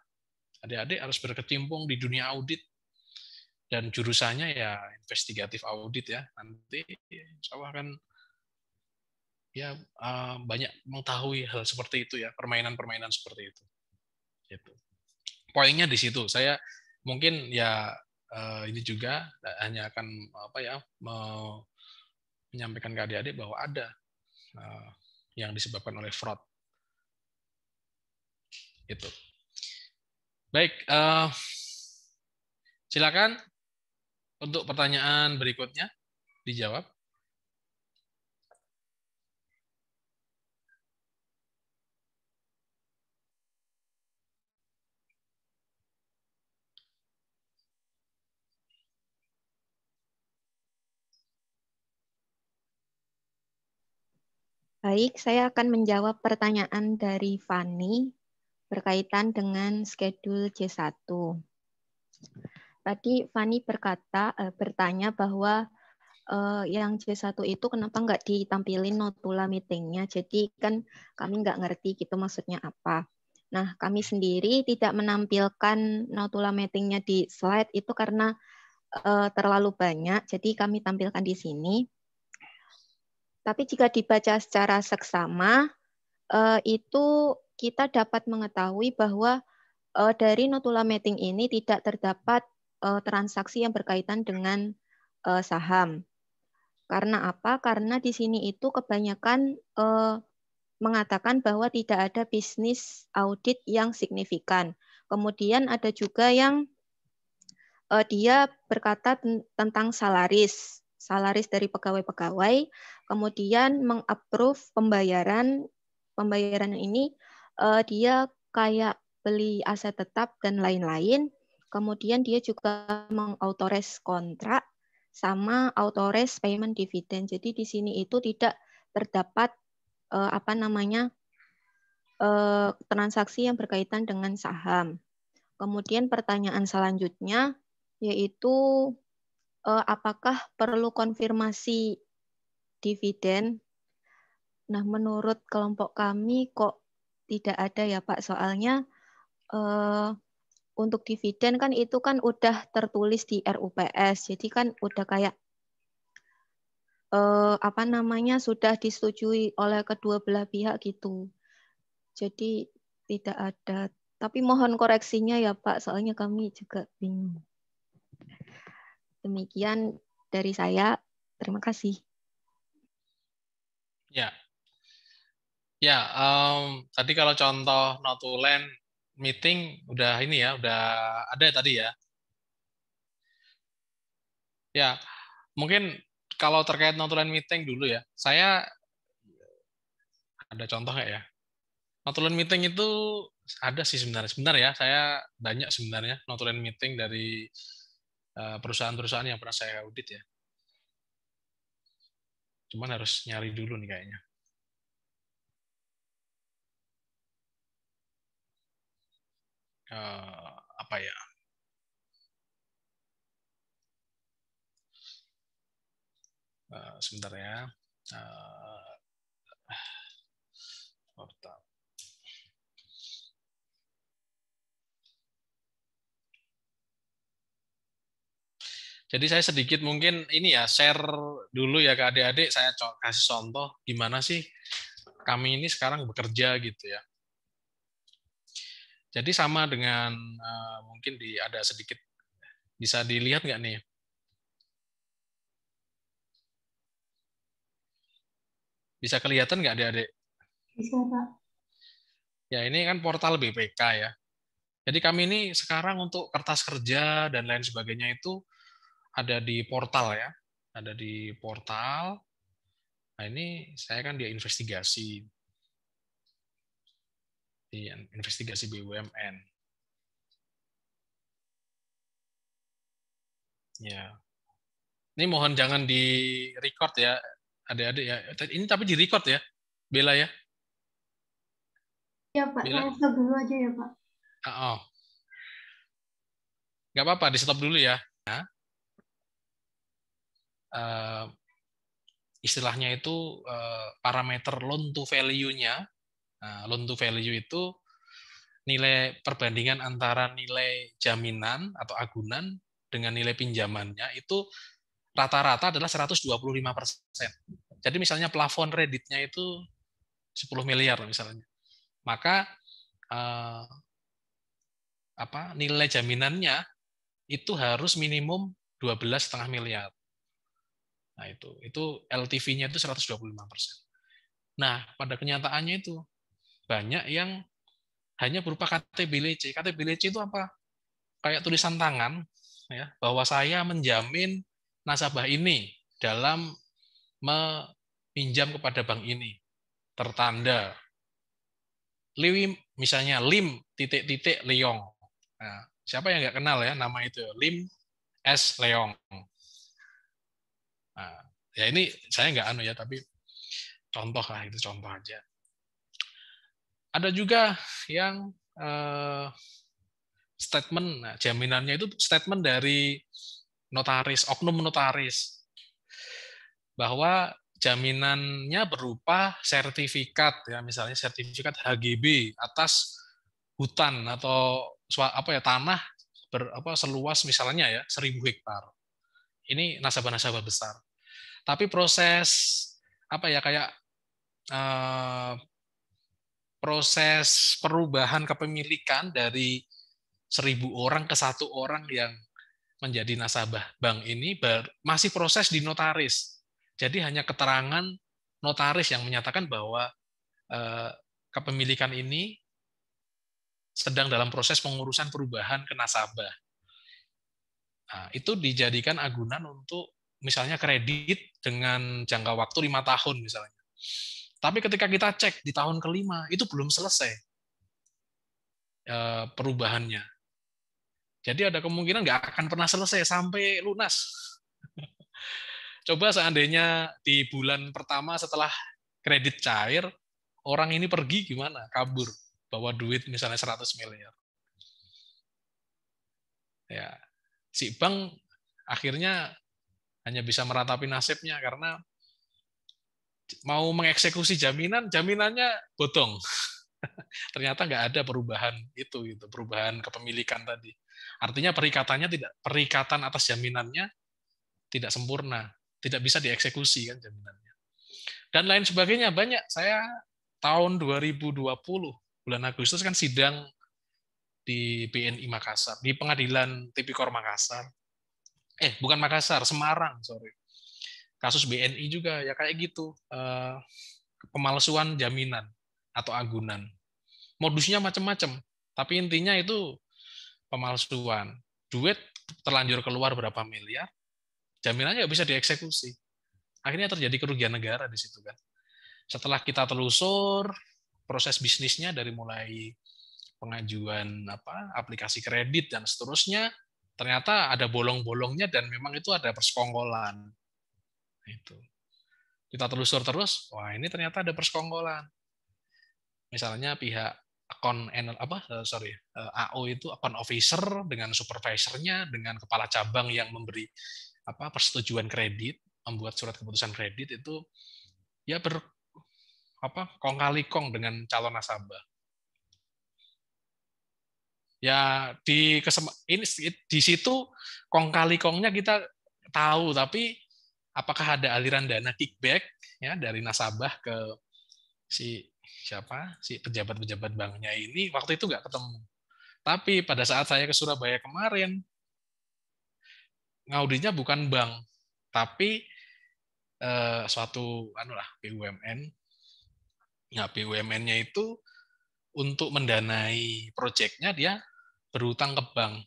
adik-adik harus berkecimpung di dunia audit dan jurusannya ya investigatif audit ya. Nanti insya Allah akan ya banyak mengetahui hal seperti itu ya, permainan-permainan seperti itu. Gitu. Poinnya di situ. Saya mungkin ya ini juga hanya akan menyampaikan ke adik-adik bahwa ada yang disebabkan oleh fraud. Itu. Baik, silakan untuk pertanyaan berikutnya dijawab. Baik, saya akan menjawab pertanyaan dari Fani berkaitan dengan schedule J1. Tadi Fani bertanya bahwa yang J1 itu kenapa nggak ditampilin notula meetingnya, jadi kan kami nggak ngerti gitu maksudnya apa. Nah, kami sendiri tidak menampilkan notula meetingnya di slide itu karena terlalu banyak, jadi kami tampilkan di sini. Tapi jika dibaca secara seksama, itu kita dapat mengetahui bahwa dari notula meeting ini tidak terdapat transaksi yang berkaitan dengan saham. Karena apa? Karena di sini itu kebanyakan mengatakan bahwa tidak ada bisnis audit yang signifikan. Kemudian ada juga yang dia berkata tentang salaris dari pegawai-pegawai, kemudian meng-approve pembayaran ini dia kayak beli aset tetap dan lain-lain, kemudian dia juga mengautorize kontrak sama autorize payment dividend. Jadi di sini itu tidak terdapat transaksi yang berkaitan dengan saham. Kemudian pertanyaan selanjutnya yaitu apakah perlu konfirmasi dividen? Nah, menurut kelompok kami kok tidak ada ya Pak, soalnya untuk dividen kan itu kan udah tertulis di RUPS, jadi kan udah kayak sudah disetujui oleh kedua belah pihak gitu. Jadi tidak ada. Tapi mohon koreksinya ya Pak, soalnya kami juga bingung. Demikian dari saya. Terima kasih. Ya, tadi kalau contoh notulen meeting udah ini ya, udah ada tadi ya. Ya, mungkin kalau terkait notulen meeting dulu ya, saya ada contoh nggak ya? Notulen meeting itu ada sih sebenarnya. Sebentar ya, saya banyak sebenarnya notulen meeting dari perusahaan-perusahaan yang pernah saya audit ya. Cuman harus nyari dulu nih kayaknya. Apa ya? Sebentar ya. Jadi saya sedikit mungkin ini ya share dulu ya ke adik-adik, saya kasih contoh gimana sih kami ini sekarang bekerja gitu ya. Jadi sama dengan mungkin ada sedikit bisa dilihat nggak nih? Bisa kelihatan nggak adik-adik? Bisa, Pak. Ya, ini kan portal BPK ya. Jadi kami ini sekarang untuk kertas kerja dan lain sebagainya itu ada di portal ya. Ada di portal. Nah, ini saya kan dia investigasi. Di investigasi BUMN. Ya. Ini mohon jangan di-record ya, adik-adik ya. Ini tapi di-record ya, Bella ya. Ya, Pak. Saya stop dulu aja ya, Pak. Oh. Nggak apa-apa, di-stop dulu ya. Nah, istilahnya itu parameter loan to value-nya. Nah, loan to value itu nilai perbandingan antara nilai jaminan atau agunan dengan nilai pinjamannya itu rata-rata adalah 125%. Jadi misalnya plafon kreditnya itu 10 miliar misalnya. Maka nilai jaminannya itu harus minimum 12,5 miliar. Nah, itu LTV-nya itu 125%. Nah, pada kenyataannya itu banyak yang hanya berupa KTP LC. KTP LC itu apa? Kayak tulisan tangan ya, bahwa saya menjamin nasabah ini dalam meminjam kepada bank ini. Tertanda Lim, misalnya Lim titik-titik Leong. Nah, siapa yang nggak kenal ya nama itu? Lim S. Leong. Nah, ya ini saya nggak ya, tapi contoh lah, itu contoh aja. Ada juga yang statement, nah, jaminannya itu statement dari notaris, oknum notaris, bahwa jaminannya berupa sertifikat, ya misalnya sertifikat HGB atas hutan atau tanah seluas misalnya ya 1.000 hektar. Ini nasabah-nasabah besar. Tapi proses proses perubahan kepemilikan dari 1.000 orang ke 1 orang yang menjadi nasabah bank ini masih proses di notaris. Jadi hanya keterangan notaris yang menyatakan bahwa kepemilikan ini sedang dalam proses pengurusan perubahan ke nasabah. Nah, itu dijadikan agunan untuk misalnya kredit dengan jangka waktu 5 tahun misalnya. Tapi ketika kita cek di tahun ke-5 itu belum selesai perubahannya. Jadi ada kemungkinan nggak akan pernah selesai sampai lunas. Coba seandainya di bulan pertama setelah kredit cair, orang ini pergi gimana? Kabur, bawa duit misalnya 100 miliar. Ya, si bank akhirnya hanya bisa meratapi nasibnya karena mau mengeksekusi jaminannya bodong. Ternyata nggak ada perubahan perubahan kepemilikan tadi. Artinya perikatan atas jaminannya tidak sempurna, tidak bisa dieksekusi kan jaminannya. Dan lain sebagainya banyak. Saya tahun 2020 bulan Agustus kan sidang di BNI Makassar, di Pengadilan Tipikor Makassar. Bukan Makassar, Semarang, sorry. Kasus BNI juga ya kayak gitu. Pemalsuan jaminan atau agunan. Modusnya macam-macam, tapi intinya itu pemalsuan. Duit terlanjur keluar berapa miliar, jaminannya nggak bisa dieksekusi. Akhirnya terjadi kerugian negara di situ kan. Setelah kita telusur proses bisnisnya dari mulai pengajuan aplikasi kredit dan seterusnya, ternyata ada bolong-bolongnya dan memang itu ada persekongkolan. Itu. Kita telusur terus, wah ini ternyata ada persekongkolan. Misalnya pihak AO itu account officer dengan supervisornya, dengan kepala cabang yang memberi persetujuan kredit, membuat surat keputusan kredit itu ya kong kali kong dengan calon nasabah. Ya di situ kong kali kongnya kita tahu, tapi apakah ada aliran dana kickback ya dari nasabah ke si pejabat-pejabat banknya ini, waktu itu nggak ketemu. Tapi pada saat saya ke Surabaya kemarin, ngauditnya bukan bank, tapi suatu BUMN. Nah, BUMN-nya itu untuk mendanai proyeknya dia berhutang ke bank.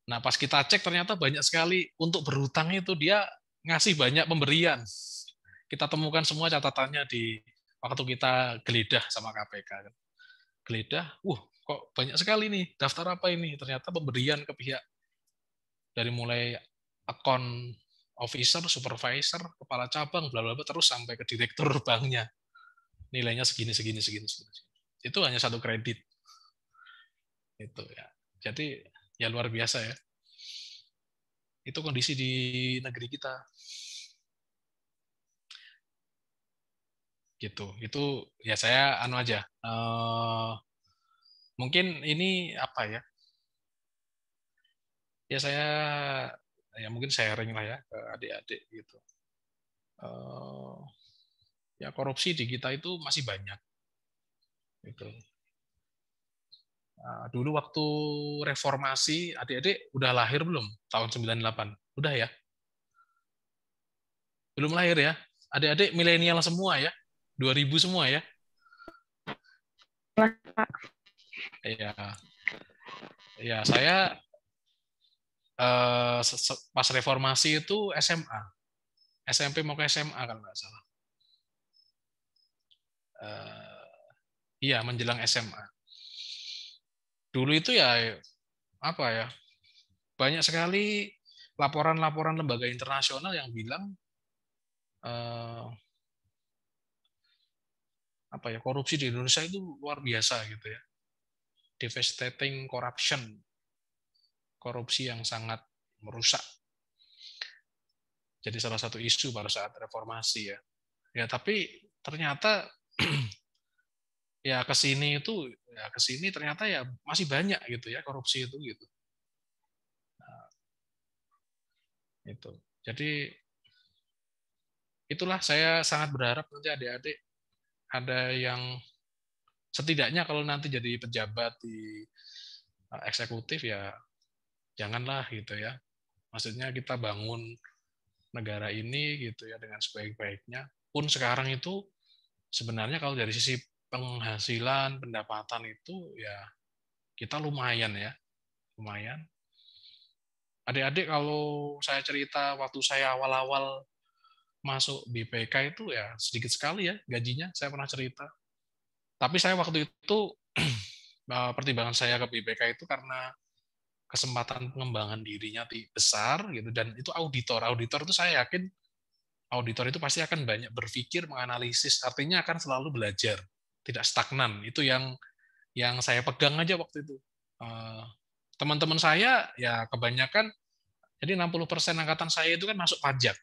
Nah, pas kita cek ternyata banyak sekali untuk berhutang itu dia ngasih banyak pemberian. Kita temukan semua catatannya di waktu kita geledah sama KPK. Geledah, kok banyak sekali nih, daftar apa ini? Ternyata pemberian ke pihak dari mulai account officer, supervisor, kepala cabang, bla bla bla terus sampai ke direktur banknya. Nilainya segini. Itu hanya satu kredit. Itu ya. Jadi ya luar biasa ya. Itu kondisi di negeri kita. Gitu. Itu ya saya aja. Mungkin ini apa ya? Ya saya ya mungkin sharing lah ya ke adik-adik gitu. Ya korupsi di kita itu masih banyak. Gitu. Nah, dulu waktu reformasi, adik-adik udah lahir belum? Tahun 98. Udah ya? Belum lahir ya? Adik-adik milenial semua ya? 2000 semua ya? Iya. Ya, saya pas reformasi itu SMA. SMP mau ke SMA kalau nggak salah. Iya, menjelang SMA. Dulu itu ya apa ya? Banyak sekali laporan-laporan lembaga internasional yang bilang apa ya, korupsi di Indonesia itu luar biasa gitu ya. Devastating corruption. Korupsi yang sangat merusak. Jadi salah satu isu pada saat reformasi ya. Ya tapi ternyata ya kesini ternyata ya masih banyak gitu ya korupsi itu gitu. Nah, itu. Jadi itulah saya sangat berharap nanti adik-adik ada yang setidaknya kalau nanti jadi pejabat di eksekutif ya janganlah gitu ya. Maksudnya kita bangun negara ini gitu ya dengan sebaik-baiknya. Pun sekarang itu sebenarnya kalau dari sisi penghasilan, pendapatan itu ya kita lumayan ya. Lumayan. Adik-adik kalau saya cerita waktu saya awal-awal masuk BPK itu ya sedikit sekali ya gajinya, saya pernah cerita. Tapi saya waktu itu pertimbangan saya ke BPK itu karena kesempatan pengembangan dirinya besar gitu dan itu auditor itu saya yakin auditor itu pasti akan banyak berpikir menganalisis artinya akan selalu belajar tidak stagnan itu yang saya pegang aja waktu itu teman-teman saya ya kebanyakan jadi 60% angkatan saya itu kan masuk pajak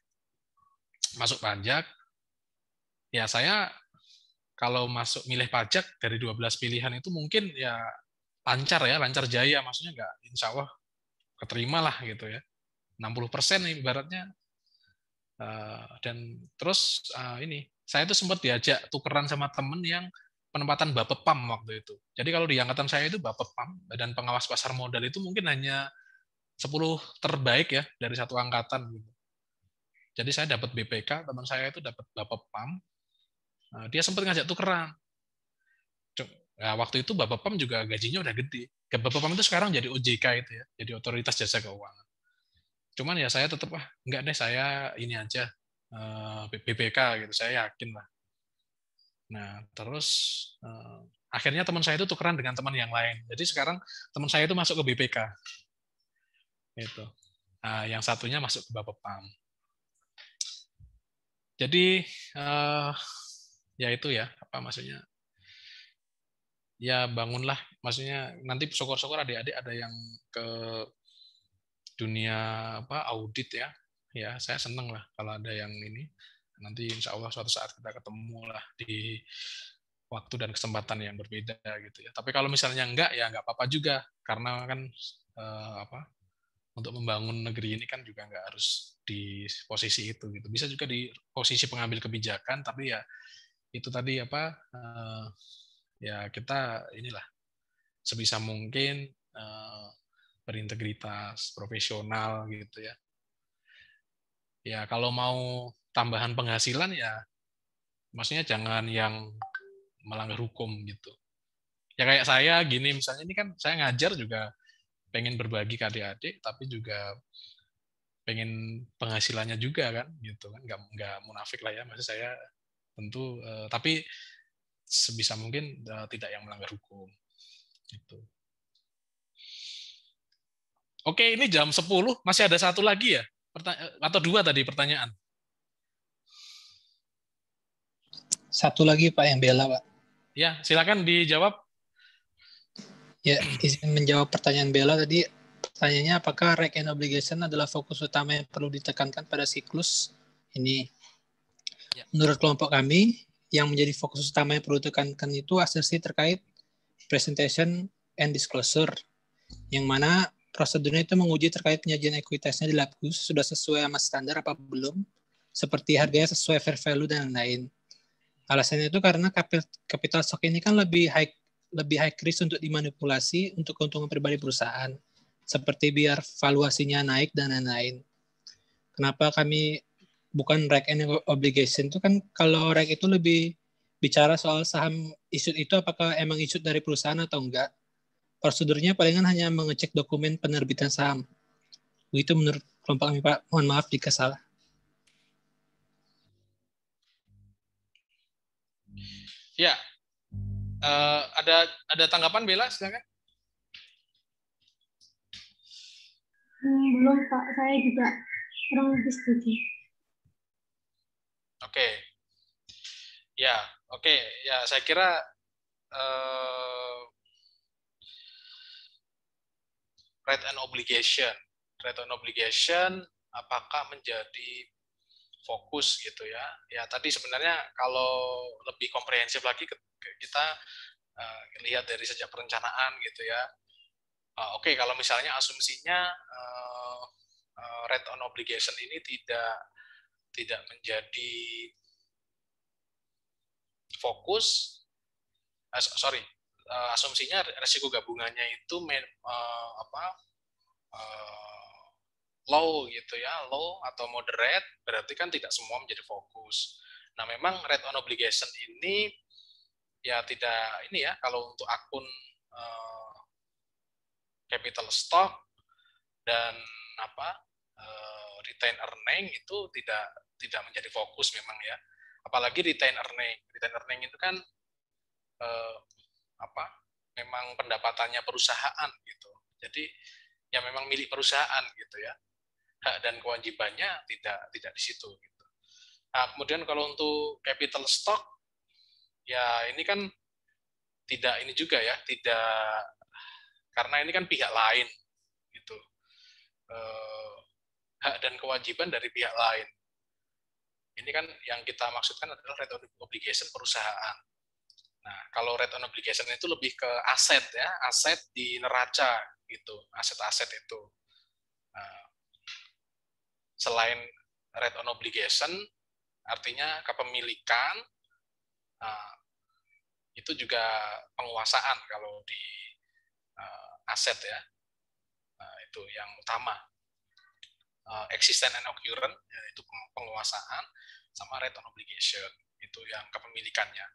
ya saya kalau masuk milih pajak dari 12 pilihan itu mungkin ya lancar jaya, maksudnya nggak insya Allah keterima lah gitu ya. 60% ibaratnya. Dan terus ini, saya itu sempat diajak tukeran sama temen yang penempatan Bapepam waktu itu. Jadi kalau di angkatan saya itu Bapepam, Badan Pengawas Pasar Modal itu mungkin hanya 10 terbaik ya dari satu angkatan. Gitu. Jadi saya dapat BPK, teman saya itu dapat Bapepam. Dia sempat ngajak tukeran. Nah, waktu itu Bapepam juga gajinya udah gede. Bapepam itu sekarang jadi OJK itu ya, jadi Otoritas Jasa Keuangan. Cuman ya saya tetap enggak deh saya ini aja BPK gitu, saya yakin lah. Nah terus akhirnya teman saya itu tukeran dengan teman yang lain. Jadi sekarang teman saya itu masuk ke BPK. Itu. Nah, yang satunya masuk ke Bapepam. Jadi ya itu ya apa maksudnya? Ya bangunlah, maksudnya nanti syukur-syukur adik-adik ada yang ke dunia audit ya saya seneng lah kalau ada yang ini nanti insya Allah suatu saat kita ketemu lah di waktu dan kesempatan yang berbeda gitu ya tapi kalau misalnya enggak ya enggak apa-apa juga karena kan untuk membangun negeri ini kan juga enggak harus di posisi itu gitu bisa juga di posisi pengambil kebijakan tapi ya itu tadi ya kita inilah sebisa mungkin berintegritas, profesional gitu ya. Ya kalau mau tambahan penghasilan ya maksudnya jangan yang melanggar hukum gitu. Ya kayak saya gini misalnya, ini kan saya ngajar juga pengen berbagi ke adik-adik, tapi juga pengen penghasilannya juga kan gitu kan, nggak munafik lah ya, maksud saya tentu tapi sebisa mungkin tidak yang melanggar hukum gitu. Oke, ini jam 10, masih ada satu lagi ya? Atau dua tadi pertanyaan? Satu lagi Pak yang bela Pak. Ya, silakan dijawab. Ya, izin menjawab pertanyaan Bella tadi. Pertanyaannya apakah right and obligation adalah fokus utama yang perlu ditekankan pada siklus ini? Ya. Menurut kelompok kami, yang menjadi fokus utama yang perlu ditekankan itu asersi terkait presentation and disclosure, yang mana prosedurnya itu menguji terkait penyajian ekuitasnya di Labgus sudah sesuai sama standar apa belum, seperti harganya sesuai fair value dan lain-lain. Alasannya itu karena capital stock ini kan lebih high risk untuk dimanipulasi untuk keuntungan pribadi perusahaan, seperti biar valuasinya naik dan lain-lain. Kenapa kami bukan reg and obligation itu kan, kalau reg itu lebih bicara soal saham issued itu apakah emang issued dari perusahaan atau enggak. Prosedurnya palingan hanya mengecek dokumen penerbitan saham. Begitu menurut kelompok kami Pak. Mohon maaf jika salah. Ya, ada tanggapan Bella, silakan. Belum Pak, saya juga kurang lebih setuju. Oke, ya, oke, ya saya kira right and obligation, apakah menjadi fokus gitu ya? Ya tadi sebenarnya kalau lebih komprehensif lagi kita lihat dari sejak perencanaan gitu ya. Oke, kalau misalnya asumsinya right on obligation ini tidak menjadi fokus, asumsinya resiko gabungannya itu low gitu ya, low atau moderate, berarti kan tidak semua menjadi fokus. Nah, memang right on obligation ini ya tidak ini ya, kalau untuk akun capital stock dan retain earning itu tidak menjadi fokus memang ya. Apalagi retain earning itu kan memang pendapatannya perusahaan gitu. Jadi ya memang milik perusahaan gitu ya. Hak dan kewajibannya tidak di situ gitu. Nah, kemudian kalau untuk capital stock ya ini kan tidak ini juga ya, tidak, karena ini kan pihak lain gitu. Hak dan kewajiban dari pihak lain. Ini kan yang kita maksudkan adalah right on obligation perusahaan. Nah, kalau right on obligation itu lebih ke aset ya, aset di neraca gitu, aset-aset itu. Selain right on obligation, artinya kepemilikan, itu juga penguasaan kalau di aset ya, itu yang utama. Existent and occurrent, yaitu penguasaan, sama right on obligation, itu yang kepemilikannya.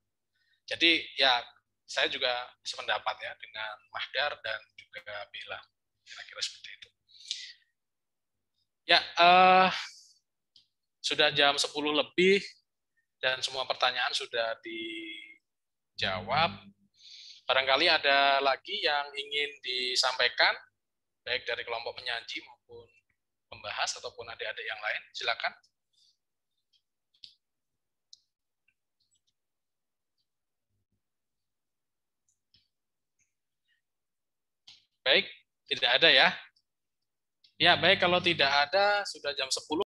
Jadi ya saya juga sependapat ya dengan Mahdar dan juga Bella, kira-kira seperti itu. Ya, sudah jam 10 lebih dan semua pertanyaan sudah dijawab. Barangkali ada lagi yang ingin disampaikan, baik dari kelompok penyaji maupun pembahas ataupun adik-adik yang lain. Silakan. Baik, tidak ada ya. Ya, baik, kalau tidak ada, sudah jam 10.